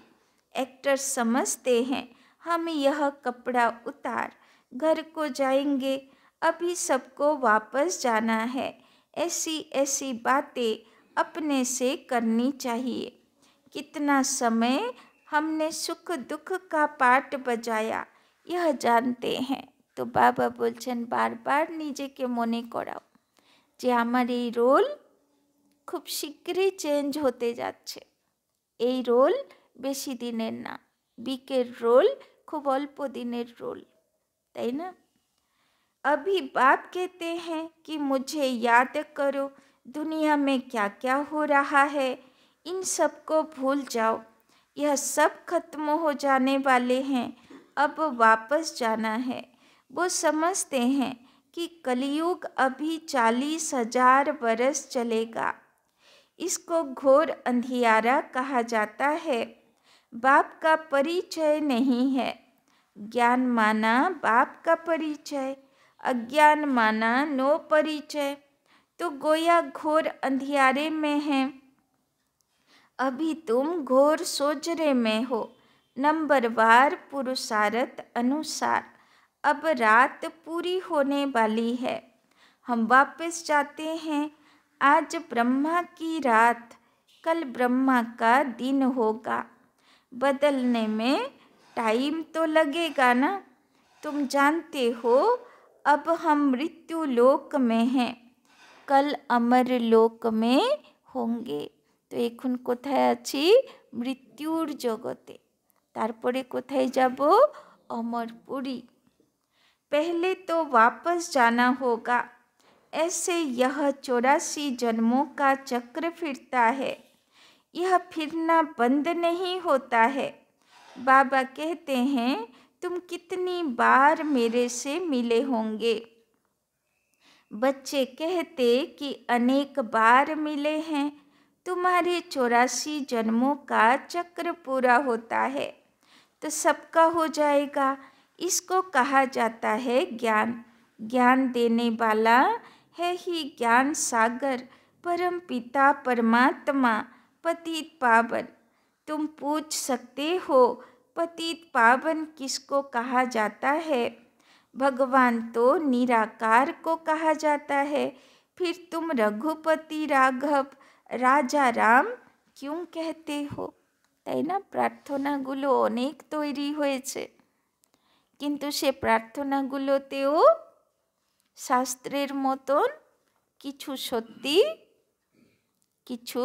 [SPEAKER 1] एक्टर समझते हैं हम यह कपड़ा उतार घर को जाएंगे, अभी सबको वापस जाना है। ऐसी ऐसी बातें अपने से करनी चाहिए। कितना समय हमने सुख दुख का पाठ बजाया यह जानते हैं। तो बाबा बोलছেন বারবার নিজেকে মনে করাও যে আমার এই রোল খুব শীঘ্রই চেঞ্জ হতে যাচ্ছে। এই রোল বেশি দিনের না, বিকের রোল খুব অল্প দিনের রোল, তাই না? अभी बाप कहते हैं कि मुझे याद करो, दुनिया में क्या क्या हो रहा है, इन सब को भूल जाओ, यह सब खत्म हो जाने वाले हैं, अब वापस जाना है। वो समझते हैं कि कलयुग अभी 40,000 बरस चलेगा। इसको घोर अंधियारा कहा जाता है। बाप का परिचय नहीं है। ज्ञान माना बाप का परिचय, अज्ञान माना नो परिचय, तो गोया घोर अंधियारे में है। अभी तुम घोर सोजरे में हो। नंबरवार पुरुषार्थ अनुसार अब रात पूरी होने वाली है। हम वापस जाते हैं। आज ब्रह्मा की रात, कल ब्रह्मा का दिन होगा। बदलने में टाइम तो लगेगा ना। तुम जानते हो अब हम मृत्यु लोक में हैं, कल अमर लोक में होंगे। तो এখন কোথায় আছি? মৃত্যুর জগতে। তারপরে কোথায় যাব? অমরপুরী। पहले तो वापस जाना होगा। ऐसे यह 84 जन्मों का चक्र फिरता है। यह फिरना बंद नहीं होता है। बाबा कहते हैं तुम कितनी बार मेरे से मिले होंगे। बच्चे कहते कि अनेक बार मिले हैं। तुम्हारे 84 जन्मों का चक्र पूरा होता है तो सबका हो जाएगा। इसको कहा जाता है ज्ञान। ज्ञान देने वाला है ही ज्ञान सागर, परम पिता परमात्मा, पतित पावन। तुम पूछ सकते हो पतित पावन किसको कहा जाता है? भगवान तो निराकार को कहा जाता है। फिर तुम रघुपति राघव राजा राम क्यों कहते हो? তাই না? প্রার্থনাগুলো অনেক তৈরি হয়েছে, কিন্তু সে প্রার্থনাগুলোতেও শাস্ত্রের মতন কিছু সত্যি কিছু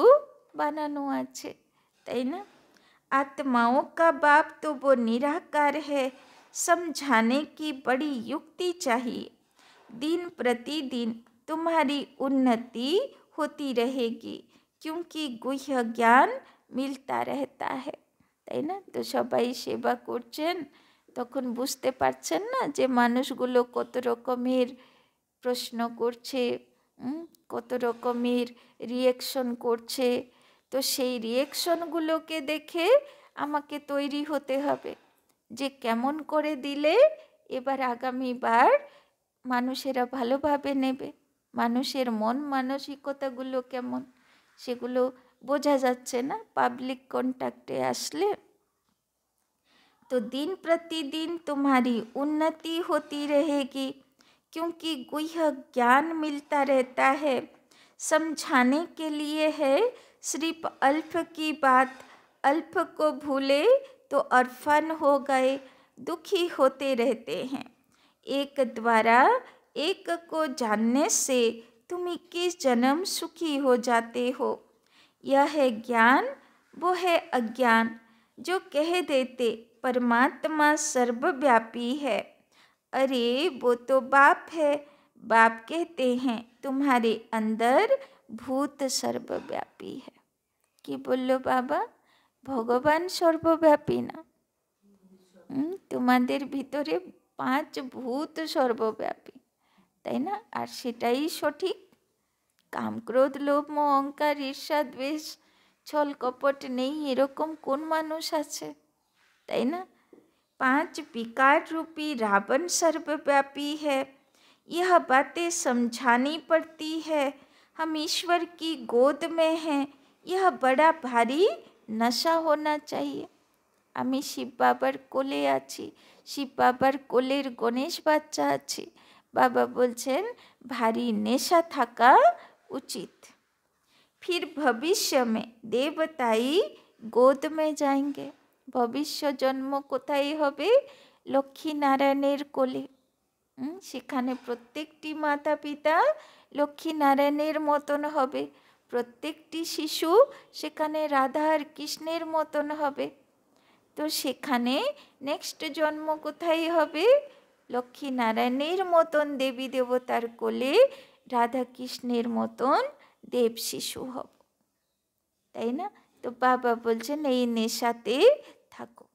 [SPEAKER 1] বানানো আছে, তাই না? आत्माओं का बाप तो वो निराकार है। समझाने की बड़ी युक्ति चाहिए। दिन प्रतिदिन तुम्हारी उन्नति होती रहेगी, क्योंकि गुह्य ज्ञान मिलता रहता है, তাই না? তো সবাই সেবা করছেন, তখন বুঝতে পারছেন না যে মানুষগুলো কত রকমের প্রশ্ন করছে, কত রকমের রিয়েকশন করছে। তো সেই রিয়েকশনগুলোকে দেখে আমাকে তৈরি হতে হবে যে কেমন করে দিলে এবার আগামীবার মানুষেরা ভালোভাবে নেবে। মানুষের মন মানসিকতাগুলো কেমন সেগুলো বোঝা যাচ্ছে না পাবলিক কন্ট্যাক্টে আসলে। तो दिन प्रतिदिन तुम्हारी उन्नति होती रहेगी, क्योंकि गुह्य ज्ञान मिलता रहता है। समझाने के लिए है सिर्फ अल्फ की बात। अल्फ को भूले तो अरफन हो गए, दुखी होते रहते हैं। एक द्वारा एक को जानने से तुम 21 जन्म सुखी हो जाते हो। यह है ज्ञान, वो है अज्ञान जो कह देते परमात्मा सर्वव्यापी है। अरे वो तो बाप है। बाप कहते हैं तुम्हारे अंदर भूत सर्वव्यापी है। कि बोलो बाबा? भगवान सर्वव्यापी ना, তোমাদের ভিতরে 5 ভূত সর্বব্যাপী, তাই না? আর সেটাই সঠিক। কাম ক্রোধ লোভ মোহ অহংকার ঈর্ষা দ্বেষ ছল কপট নেই এরকম কোন মানুষ আছে, তাই না? 5 विकार रूपी रावण सर्वव्यापी है। यह बातें समझानी पड़ती है। हम ईश्वर की गोद में हैं। यह बड़ा भारी नशा होना चाहिए। আমি শিব বাবার কোলে আছি, শিব বাবার কোলের গণেশ বাচ্চা আছি। বাবা বলছেন ভারী নেশা থাকা উচিত। फिर भविष्य में देवताई गोद में जाएंगे। भविष्य जन्म कोथाय होबे? लक्ष्मी नारायणेर कोले। सेखाने प्रत्येकटी माता पिता लक्ष्मी नारायणेर मतन होबे। प्रत्येकटी शिशु सेखाने राधा और कृष्णेर मतन होबे। तो सेखाने नेक्स्ट जन्म कोथाय होबे? लक्ष्मी नारायणेर मतन देवी देवतार कोले राधा कृष्णेर मतन देव शिशु हब, ताई ना। तो बाबा बोलছেন এই নেশাতে থাকো,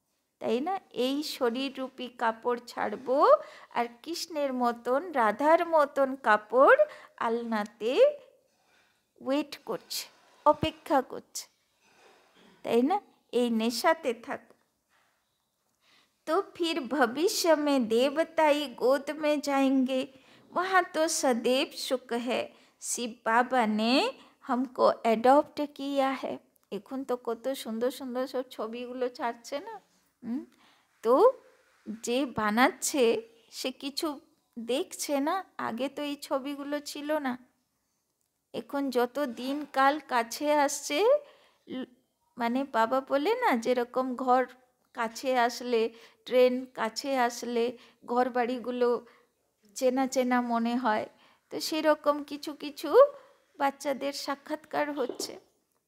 [SPEAKER 1] তাই না। এই শরীর রূপী কাপড় ছাড়বো আর কৃষ্ণের মতন রাধার মতন কাপড় আলনাতে ওয়েট করছে, অপেক্ষা করছে, তাই না। এই নেশাতে থাকো। तो फिर भविष्य में देवताई गोद में जाएंगे, वहाँ तो सदैव सुख है। शिव बाबा ने हमको एडॉप्ट किया है। এখন তো কত সুন্দর সুন্দর সব ছবিগুলো ছাড়ছে না। তো যে বানাচ্ছে সে কিছু দেখছে না, আগে তো এই ছবিগুলো ছিল না। এখন যত দিন কাল কাছে আসছে, মানে বাবা বলে না যেরকম ঘর কাছে আসলে, ট্রেন কাছে আসলে ঘর বাড়িগুলো চেনা চেনা মনে হয়, তো সেরকম কিছু কিছু বাচ্চাদের সাক্ষাৎকার হচ্ছে,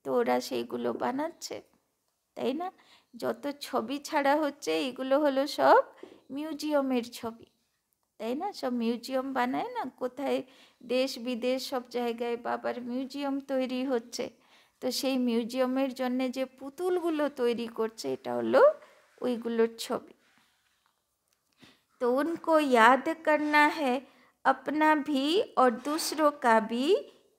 [SPEAKER 1] তো ওরা সেইগুলো বানাচ্ছে, তাই না। যত ছবি ছাড়া হচ্ছে এগুলো হলো সব মিউজিয়ামের ছবি, তাই না। সব মিউজিয়াম বানায় না, কোথায় দেশ বিদেশ সব জায়গায় বাবার মিউজিয়াম তৈরি হচ্ছে। তো সেই মিউজিয়ামের জন্য যে পুতুলগুলো তৈরি করছে এটা হলো ওইগুলোর ছবি। तो उनको याद करना है, अपना भी और दूसरों का भी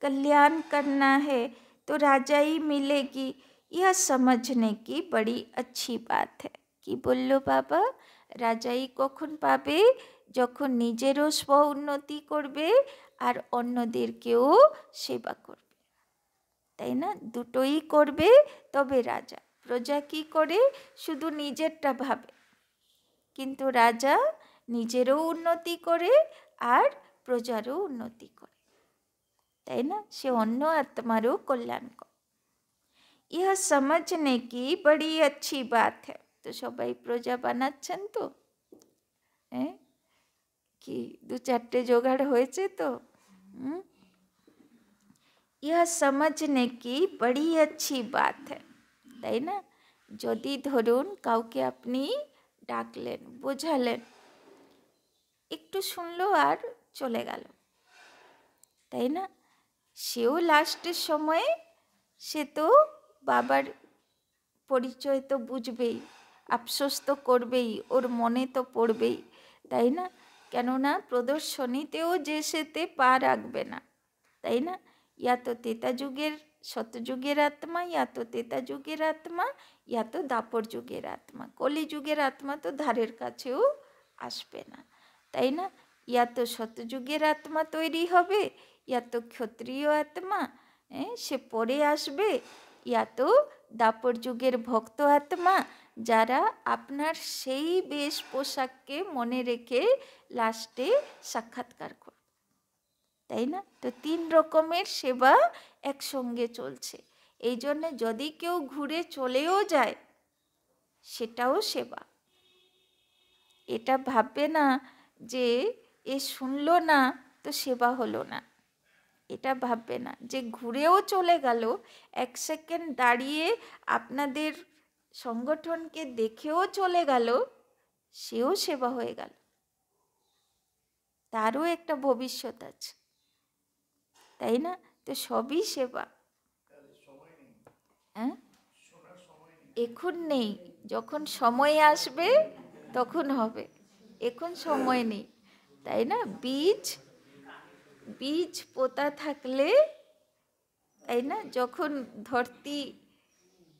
[SPEAKER 1] कल्याण करना है, तो राजाई मिलेगी। यह समझने की बड़ी अच्छी बात है। कि बोलो बाबा, রাজাই কখন পাবে? যখন নিজেরও স্ব উন্নতি করবে আর অন্যদেরকেও সেবা করবে, তাই না। দুটোই করবে তবে রাজা। প্রজা কি করে? শুধু নিজেরটা ভাবে, কিন্তু রাজা নিজেরও উন্নতি করে আর প্রজারও উন্নতি করে, তাই না। সে অন্য আত্মারও কল্যাণ করে। यह समझने की बड़ी अच्छी बात है। তো সবাই প্রজা বানাচ্ছেন তো, হ্যাঁ, কি দু চারটে জোগাড় হয়েছে তো। यह समझने की बड़ी अच्छी बात है, তাই না। যদি ধরুন কাউকে আপনি ডাকলেন, বোঝালেন, একটু শুনলো আর চলে গেল, তাই না। সেও লাস্টের সময়ে সে তো বাবার পরিচয় তো বুঝবেই, আফসোস তো করবেই, ওর মনে তো পড়বেই, তাই না। কেননা প্রদর্শনীতেও যে সেতে পা রাখবে না, তাই না। ইয়া তো তেতা যুগের শতযুগের আত্মা, ইয়া তো তেতা যুগের আত্মা, ইয়া তো দাপর যুগের আত্মা। কলিযুগের আত্মা তো ধারের কাছেও আসবে না, তাই না। ইয়া তো শতযুগের আত্মা তৈরি হবে, ইয়া তো ক্ষত্রিয় আত্মা সে পরে আসবে, ইয়া তো দাপর যুগের ভক্ত আত্মা যারা আপনার সেই বেশ পোশাককে মনে রেখে লাস্টে সাক্ষাৎকার করবে, তাই না। তো তিন রকমের সেবা একসঙ্গে চলছে। এই জন্যে যদি কেউ ঘুরে চলেও যায় সেটাও সেবা। এটা ভাববে না যে এ শুনলো না তো সেবা হলো না, এটা ভাববে না। যে ঘুরেও চলে গেল, এক সেকেন্ড দাঁড়িয়ে আপনাদের সংগঠনকে দেখেও চলে গেল, সেও সেবা হয়ে গেল, তারও একটা ভবিষ্যৎ আছে, তাই না। তো সবই সেবা। হ্যাঁ, এখন নেই, যখন সময় আসবে তখন হবে, এখন সময় নেই, তাই না। বীজ পোতা থাকলে, তাই না, যখন ধরতি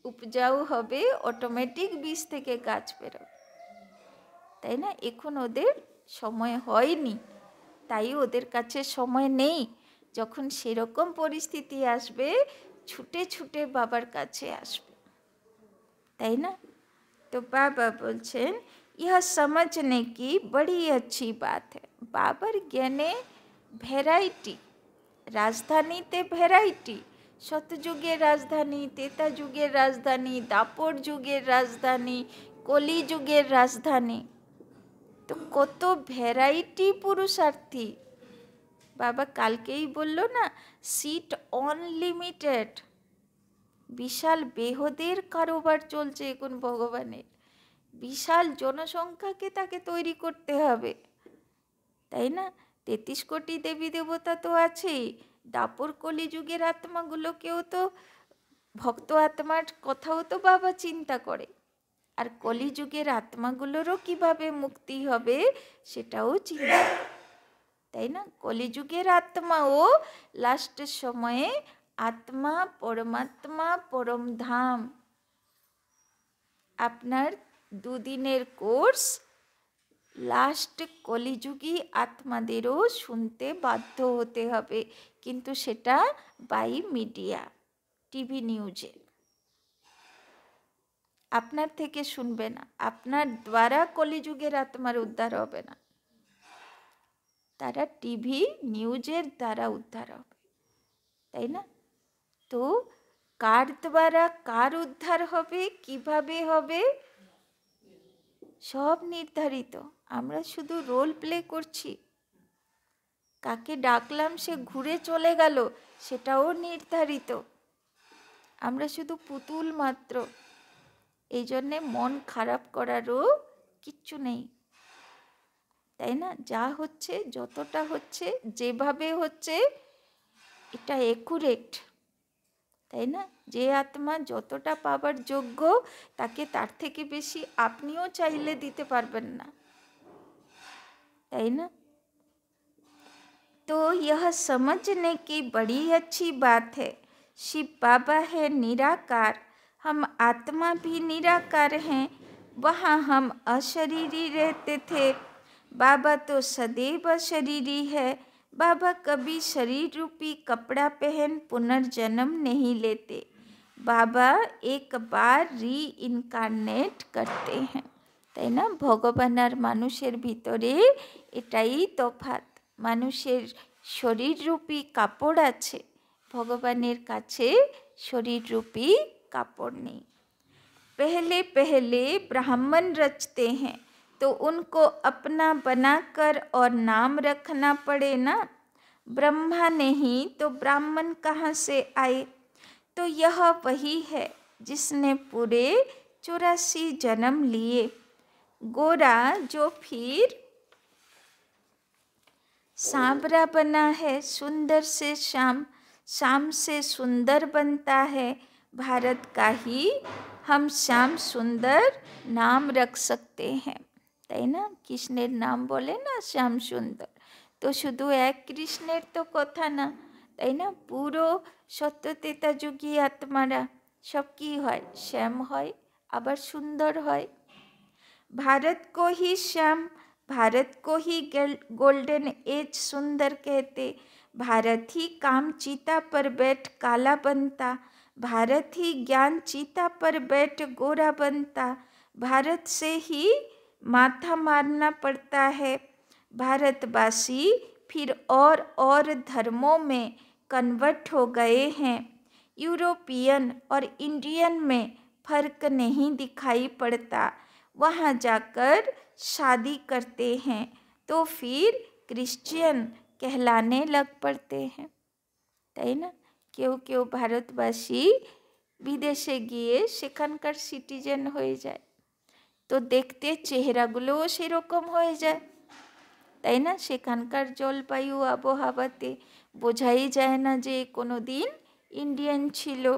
[SPEAKER 1] উপজাও হবে অটোমেটিক বীজ থেকে গাছ বেরোবে, তাই না। এখন ওদের সময় হয়নি, তাই ওদের কাছে সময় নেই। যখন সেরকম পরিস্থিতি আসবে ছুটে ছুটে বাবার কাছে আসবে, তাই না। তো বাবা বলছেন यह समझने की बड़ी अच्छी बात है। বাবার জ্ঞানে ভ্যারাইটি, রাজধানীতে ভ্যারাইটি, শতযুগের রাজধানী, ত্রেতা যুগের রাজধানী, দাপর যুগের রাজধানী, কলি যুগের রাজধানী। তো কত ভ্যারাইটি পুরুষার্থী। বাবা কালকেই বললো না, সিট অনলিমিটেড। বিশাল বেহদের কারোবার চলছে এখন ভগবানের। বিশাল জনসংখ্যাকে তাকে তৈরি করতে হবে, তাই না? 33 কোটি দেবী দেবতা তো আছেই, দাপর কলিযুগের আত্মাগুলোকেও তো, ভক্ত আত্মার কথাও তো বাবা চিন্তা করে। আর কলিযুগের আত্মাগুলোরও কিভাবে মুক্তি হবে সেটাও চিন্তা, তাই না? কলিযুগের আত্মাও লাস্টের সময়ে আত্মা পরমাত্মা পরমধাম। আপনার 2 দিনের কোর্স লাস্ট কলিযুগী আত্মাদেরও শুনতে বাধ্য হতে হবে, কিন্তু সেটা বাই মিডিয়া, টিভি নিউজে। আপনার থেকে শুনবে না, আপনার দ্বারা কলিযুগের আত্মার উদ্ধার হবে না, তারা টিভি নিউজের দ্বারা উদ্ধার হবে, তাই না? তো কার দ্বারা কার উদ্ধার হবে, কিভাবে হবে, সব নির্ধারিত। আমরা শুধু রোল প্লে করছি। কাকে ডাকলাম সে ঘুরে চলে গেল, সেটাও নির্ধারিত। আমরা শুধু পুতুল মাত্র। এই জন্যে মন খারাপ করারও কিচ্ছু নেই, তাই না? যা হচ্ছে, যতটা হচ্ছে, যেভাবে হচ্ছে, এটা একুরেট, তাই না? যে আত্মা যতটা পাবার যোগ্য, তাকে তার থেকে বেশি আপনিও চাইলে দিতে পারবেন না, তাই না? तो यह समझने की बड़ी अच्छी बात है, शिव बाबा है निराकार, हम आत्मा भी निराकार हैं। वहाँ हम अशरीरी रहते थे, बाबा तो सदैव अशरीरी है। बाबा कभी शरीर रूपी कपड़ा पहन पुनर्जन्म नहीं लेते, बाबा एक बार री इनकार्नेट करते हैं, তাই না? ভগবান আর মানুষের ভিতরে এটাই তফাৎ। মানুষের শরীররূপী কাপড় আছে, ভগবানের কাছে শরীররূপী কাপড় নেই। पहले पहले ब्राह्मण रचते हैं तो उनको अपना बनाकर और नाम रखना पड़े ना, ब्रह्मा नहीं तो ब्राह्मण कहाँ से आए? तो यह वही है जिसने पूरे 84 जन्म लिए। गोरा जो फिर सांवरा बना है, सुंदर से शाम, शाम से सुंदर बनता है। भारत का ही हम श्याम सुंदर नाम रख सकते हैं, তাই না? কৃষ্ণের নাম বলে না শ্যাম সুন্দর, তো শুধু এক কৃষ্ণের তো কথা না, তাই না? পুরো সত্যতেতা যুগী আত্মারা সব কি হয়? শ্যাম হয়, আবার সুন্দর হয়। भारत को ही श्याम, भारत को ही गोल्डन एज सुंदर कहते। भारत ही काम चीता पर बैठ काला बनता, भारत ही ज्ञान चीता पर बैठ गोरा बनता। भारत से ही माथा मारना पड़ता है। भारतवासी फिर और धर्मों में कन्वर्ट हो गए हैं। यूरोपियन और इंडियन में फर्क नहीं दिखाई पड़ता। वहाँ जाकर शादी करते हैं तो फिर क्रिश्चियन कहलाने लग पड़ते हैं, তাই না? কেউ কেউ ভারতবাসী বিদেশে গিয়ে সেখানকার সিটিজেন হয়ে যায়, তো দেখতে চেহারাগুলোও সেরকম হয়ে যায়, তাই না? সেখানকার জলবায়ু আবহাওয়াতে বোঝাই যায় না যে কোনো দিন इंडियन छिलो।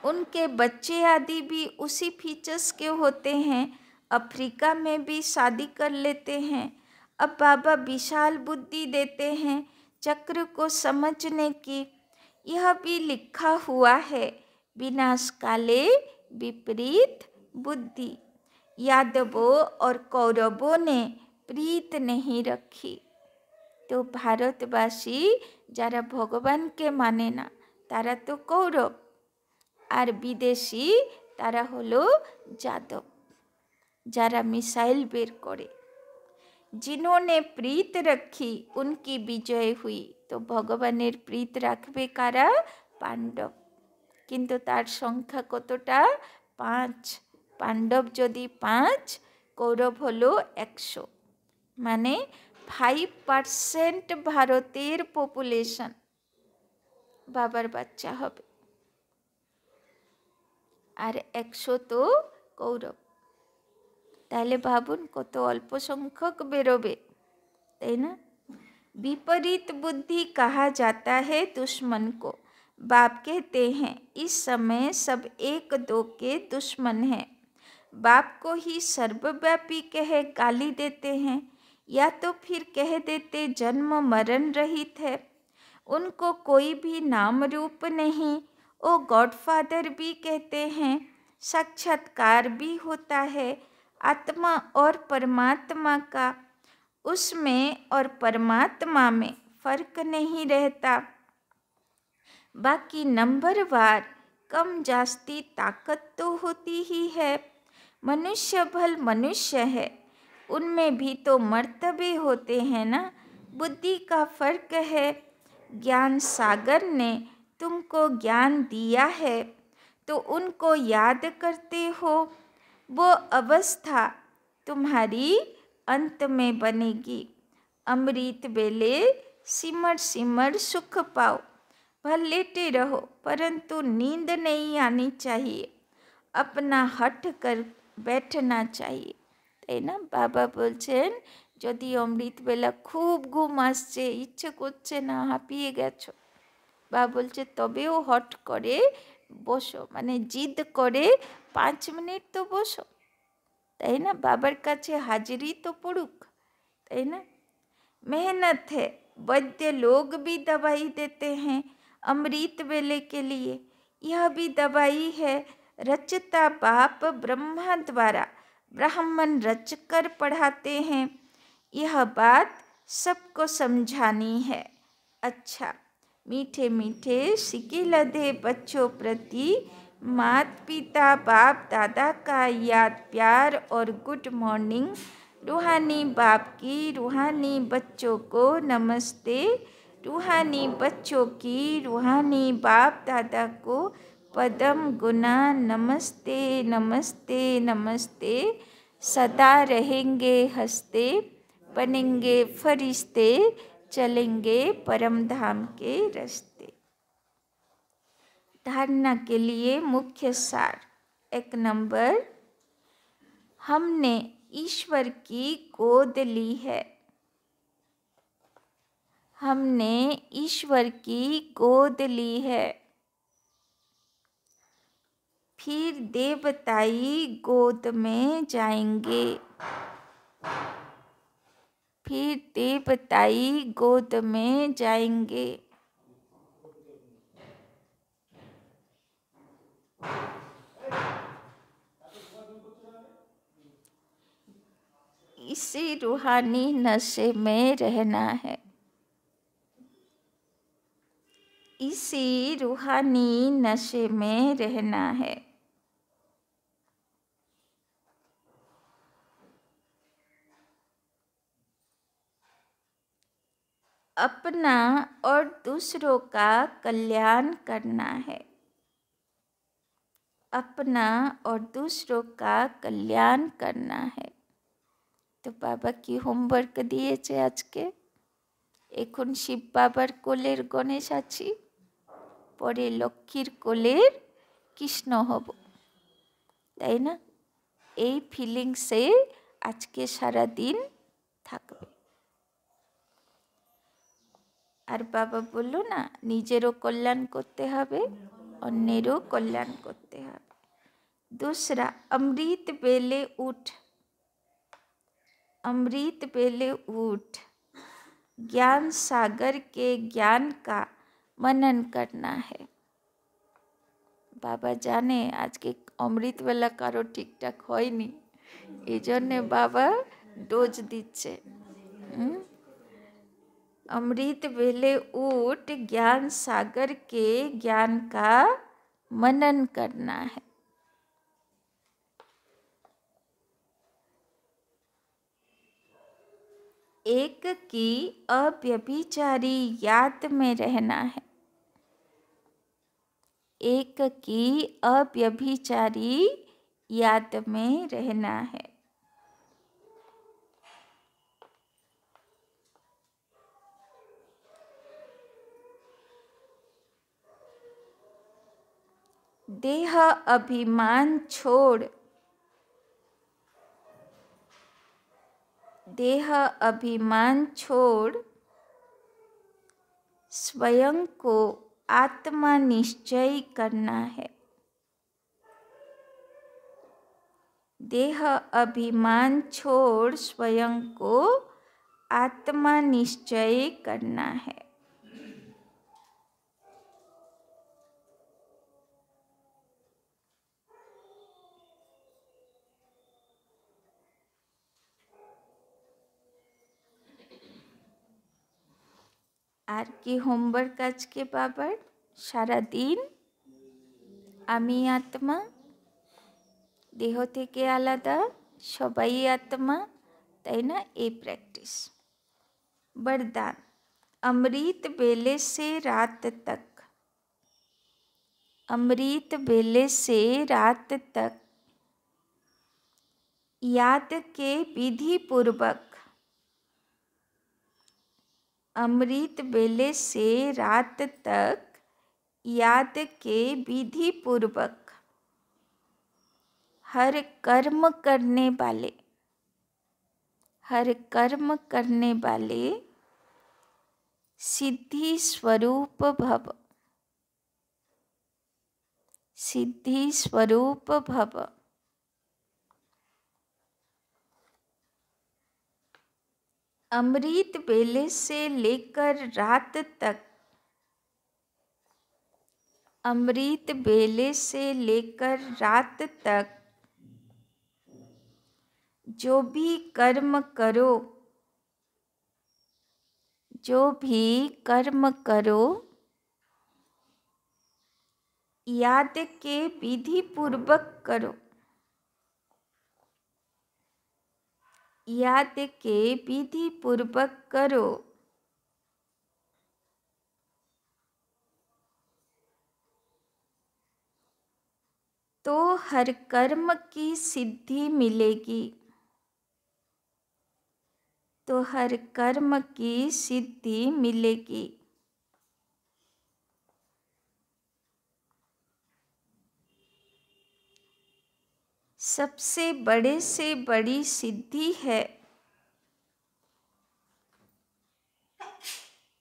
[SPEAKER 1] उनके बच्चे आदि भी उसी फीचर्स के होते हैं। अफ्रीका में भी शादी कर लेते हैं। अब बाबा विशाल बुद्धि देते हैं चक्र को समझने की। यह भी लिखा हुआ है, विनाश काले विपरीत बुद्धि। यादवों और कौरवों ने प्रीत नहीं रखी। तो भारतवासी যারা ভগবানকে মানে না তারা তো কৌরব, আর বিদেশি তারা হলো যাদব, যারা মিসাইল বের করে। जिन्होंने प्रीत रखी उनकी विजय हुई। তো ভগবানের প্রীত রাখবে কারা? পাণ্ডব। কিন্তু তার সংখ্যা কতটা? 5। পাণ্ডব যদি 5, কৌরব হলো 100, মানে 5% ভারতের পপুলেশন বাবার বাচ্চা হবে, আর 100 তো কৌরব। তাহলে ভাবুন কত অল্প সংখ্যক বেরোবে, তাই না? विपरीत बुद्धि कहा जाता है दुश्मन को। बाप कहते हैं इस समय सब एक दो के दुश्मन हैं। बाप को ही सर्वव्यापी कह गाली देते हैं, या तो फिर कह देते जन्म मरण रहित है। उनको कोई भी नाम रूप नहीं, वो गॉडफादर भी कहते हैं, साक्षात्कार भी होता है आत्मा और परमात्मा का। उसमें और परमात्मा में फर्क नहीं रहता। बाकी नंबरवार कम जास्ती ताकत तो होती ही है। मनुष्य भल मनुष्य है, उनमें भी तो मर्तबे होते हैं ना। बुद्धि का फर्क है। ज्ञान सागर ने तुमको ज्ञान दिया है तो उनको याद करते हो। वो अवस्था तुम्हारी अंत में बनेगी। अमृत बेले सिमर सिमर सुख पाओ। भले लेटे रहो परंतु नींद नहीं आनी चाहिए। अपना हट कर बैठना चाहिए, তাই না? বাবা বলছেন যদি অমৃতবেলা খুব ঘুম আসছে, ইচ্ছে করছে না, হাঁপিয়ে গেছো, বাবা বলছে তবেও হট করে বসো, মানে জিদ করে 5 মিনিট তো বসো, তাই না? বাবার কাছে হাজিরি তো পড়ুক, তাই না? मेहनत है। वैद्य लोग भी दवाई देते हैं अमृत वेले के लिए, यह भी दवाई है। रचता बाप ब्रह्मा द्वारा, ब्राह्मण रचकर पढ़ाते हैं। यह बात सबको समझानी है। अच्छा, मीठे मीठे सिके लदे बच्चों प्रति माता पिता बाप दादा का याद प्यार और गुड मॉर्निंग। रूहानी बाप की रूहानी बच्चों को नमस्ते। रूहानी बच्चों की रूहानी बाप दादा को पदम गुना नमस्ते नमस्ते नमस्ते। सदा रहेंगे हंसते, बनेंगे फरिश्ते, चलेंगे परम धाम के रास्ते। धारणा के लिए मुख्य सार। 1 नंबर, हमने ईश्वर की गोद ली है। हमने ईश्वर की गोद ली है। फिर देवताई गोद में जाएंगे। फिर देवताई गोद में जाएंगे। इसी रूहानी नशे में रहना है। इसी रूहानी नशे में रहना है। अपना और दूसरों का कल्याण करना है। अपना और दूसरों का कल्याण करना है। তো বাবা কি হোমওয়ার্ক দিয়েছে আজকে? এখন শিব বাবার কোলের গণেশ আছি, পরে লক্ষ্মীর কোলের কৃষ্ণ হব, তাই না? এই ফিলিংসে আজকে সারা দিন থাকবে। আর বাবা বলল না, নিজেরও কল্যাণ করতে হবে, অন্যেরও কল্যাণ করতে হবে। दूसरा, अमृत बेले उठ। अमृत बेले उठ ज्ञान सागर के ज्ञान का मनन करना है। বাবা জানে আজকে অমৃতবেলা কারো ঠিকঠাক হয়নি, এই জন্যে বাবা ডোজ দিচ্ছে। अमृत बेले उठ ज्ञान सागर के ज्ञान का मनन करना है। एक की अव्यभिचारी याद में रहना है। एक की अव्यभिचारी याद में रहना है। देह अभिमान छोड़, देह अभिमान छोड़ स्वयं को आत्मा निश्चय करना है। देह अभिमान छोड़ स्वयं को आत्मा निश्चय करना है। আর কি হোমওয়ার্ক আজকে বাবার? সারাদিন আমি আত্মা, দেহ থেকে আলাদা, সবাই আত্মা, তাই না? এই প্র্যাকটিস। वरदान, अमृत बेले से रात तक, अमृत बेले से रात तक याद के विधि पूर्वक, अमृत बेले से रात तक याद के विधि पूर्वक हर कर्म करने वाले, हर कर्म करने वाले सिद्धि स्वरूप भव, सिद्धि स्वरूप भव। अमृत बेले से लेकर रात तक, अमृत बेले से लेकर रात तक जो भी कर्म करो, जो भी कर्म करो याद के विधि पूर्वक करो, याद के विधि पूर्वक करो। तो हर कर्म की सिद्धि मिलेगी, तो हर कर्म की सिद्धि मिलेगी। सबसे बड़े से बड़ी सिद्धि है,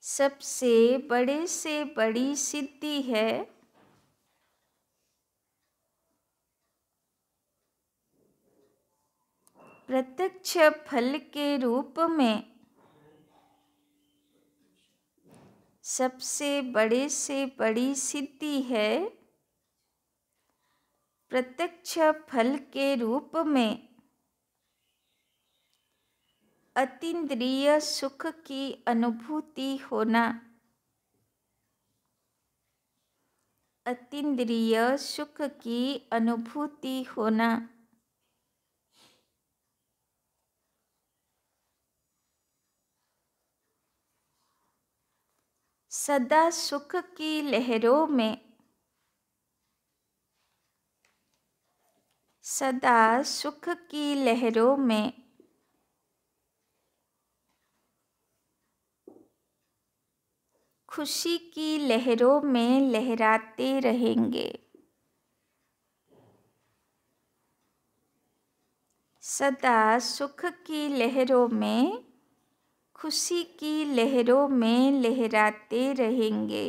[SPEAKER 1] सबसे बड़े से बड़ी सिद्धि है प्रत्यक्ष फल के रूप में, सबसे बड़े से बड़ी सिद्धि है प्रत्यक्ष फल के रूप में अतीन्द्रिय सुख की अनुभूति होना, अतीन्द्रिय सुख की अनुभूति होना। सदा सुख की लहरों में, सदा सुख की लहरों में खुशी की लहरों में लहराते रहेंगे, सदा सुख की लहरों में खुशी की लहरों में लहराते रहेंगे।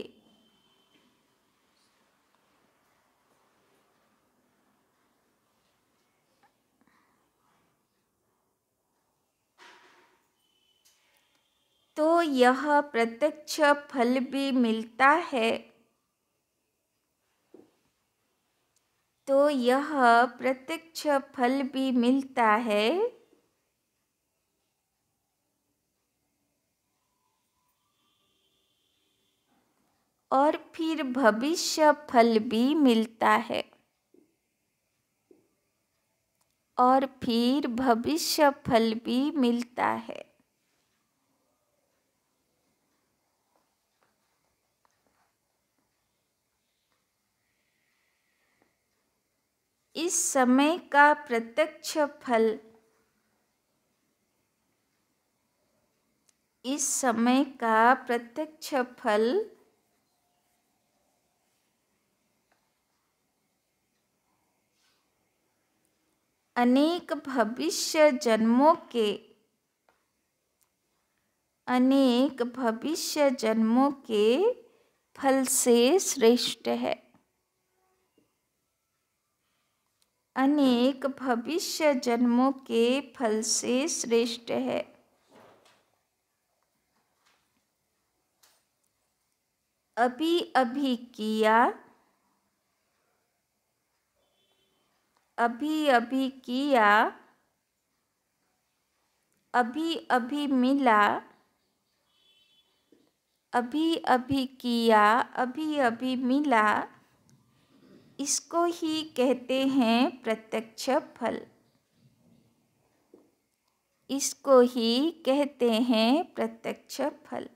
[SPEAKER 1] तो यह प्रत्यक्ष फल भी मिलता है, तो यह प्रत्यक्ष फल भी मिलता है और फिर भविष्य फल भी मिलता है, और फिर भविष्य फल भी मिलता है। इस समय का प्रत्यक्ष फल, इस समय का प्रत्यक्ष फल अनेक भविष्य जन्मों के, अनेक भविष्य जन्मों के फल से श्रेष्ठ है। अनेक भविष्य जन्मों के फल से श्रेष्ठ है। अभी अभी किया, अभी अभी किया, अभी अभी मिला, अभी अभी किया, अभी अभी मिला, इसको ही कहते हैं प्रत्यक्ष फल। इसको ही कहते हैं प्रत्यक्ष फल।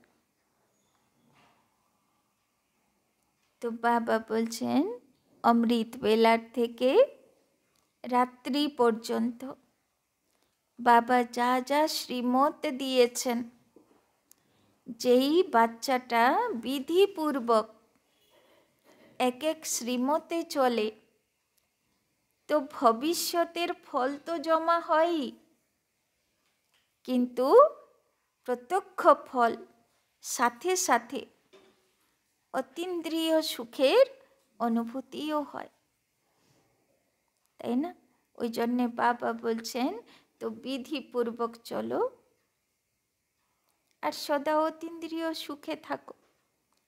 [SPEAKER 1] তো বাবা বলছেন অমৃত বেলার থেকে রাত্রি পর্যন্ত বাবা যা যা শ্রীমত দিয়েছেন, যেই বাচ্চাটা বিধিপূর্বক এক এক শ্রীমতে চলে, তো ভবিষ্যতের ফল তো জমা হয়ই, কিন্তু প্রত্যক্ষ ফল সাথে সাথে অতীন্দ্রিয় সুখের অনুভূতিও হয়, তাই না? ওই জন্যে বাবা বলছেন তো বিধিপূর্বক চলো আর সদা অতীন্দ্রিয় সুখে থাকো,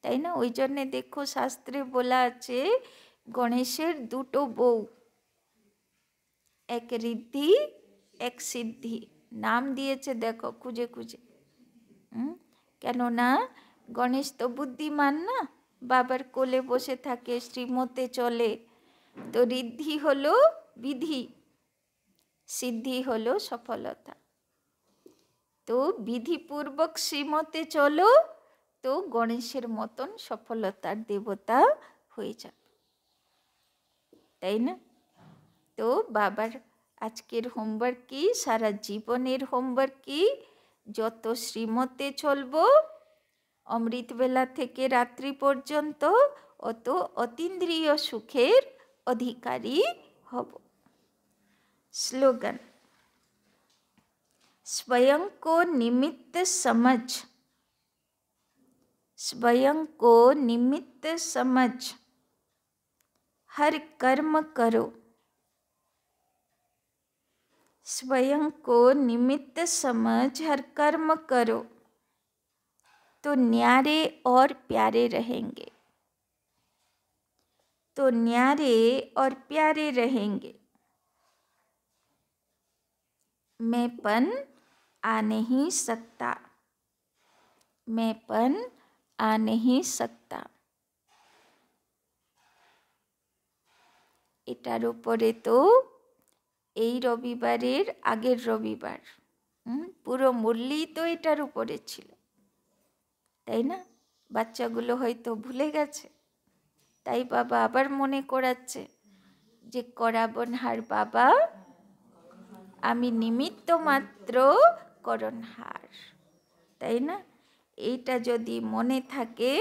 [SPEAKER 1] তাই না? ওই জন্যে দেখো শাস্ত্রে বলা আছে গণেশের দুটো বউ, এক ঋদ্ধি এক সিদ্ধি, নাম দিয়েছে দেখো খুঁজে খুঁজে। কেননা গণেশ তো বুদ্ধিমান না, বাবার কোলে বসে থাকে, শ্রীমতে চলে, তো ঋদ্ধি হলো বিধি, সিদ্ধি হলো সফলতা। তো বিধিপূর্বক শ্রীমতে চলো, তো গণেশের মতন সফলতার দেবতা হয়ে যাবে, তাই না? তো বাবার আজকের হোমওয়ার্ক কি, সারা জীবনের হোমওয়ার্ক কি, যত শ্রীমতে চলবো অমৃতবেলা থেকে রাত্রি পর্যন্ত, অত অতীন্দ্রিয় সুখের অধিকারী হব। স্লোগান, स्वयं को निमित्त समझ, स्वयं को निमित्त समझ हर कर्म करो। स्वयं को निमित्त समझ हर कर्म करो, तो न्यारे और प्यारे रहेंगे, तो न्यारे और प्यारे रहेंगे। मैंपन आ नहीं सकता, मैंपन आ नहीं सकता। এটার উপরে তো এই রবিবারের আগের রবিবার পুরো মুরলি তো এটার উপরে ছিল, তাই না? বাচ্চাগুলো হয়তো ভুলে গেছে, তাই বাবা আবার মনে করাচ্ছে যে করাবনহার বাবা, আমি নিমিত্ত মাত্র করণহার, তাই না? এইটা যদি মনে থাকে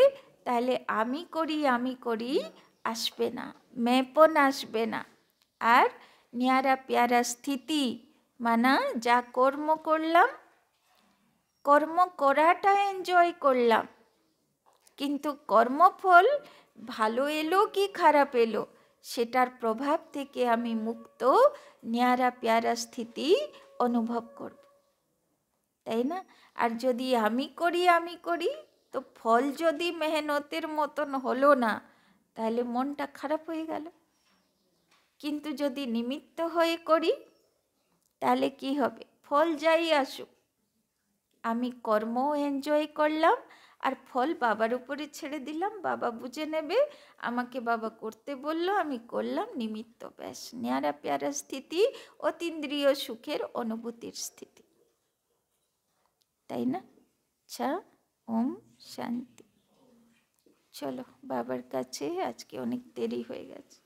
[SPEAKER 1] তাহলে আমি করি আসবে না, মেপন আসবে না। আর ন্যারা প্যারা স্থিতি মানা, যা কর্ম করলাম, কর্ম করাটা এনজয় করলাম, কিন্তু কর্মফল ভালো এলো কি খারাপ এলো সেটার প্রভাব থেকে আমি মুক্ত, ন্যারা প্যারা স্থিতি অনুভব করব, তাই না? আর যদি আমি করি তো ফল যদি মেহনতের মতন হলো না, তাহলে মনটা খারাপ হয়ে গেল। কিন্তু যদি নিমিত্ত হয়ে করি তাহলে কি হবে? ফল যাই আসুক, আমি কর্ম এনজয় করলাম আর ফল বাবার উপরে ছেড়ে দিলাম, বাবা বুঝে নেবে, আমাকে বাবা করতে বললো, আমি করলাম, নিমিত্ত, ব্যাস। ন্যারা প্যারা স্থিতি অতীন্দ্রিয় সুখের অনুভূতির স্থিতি, তাই না? আচ্ছা, ওম শান্তি। চলো বাবার কাছে, আজকে অনেক দেরি হয়ে গেছে।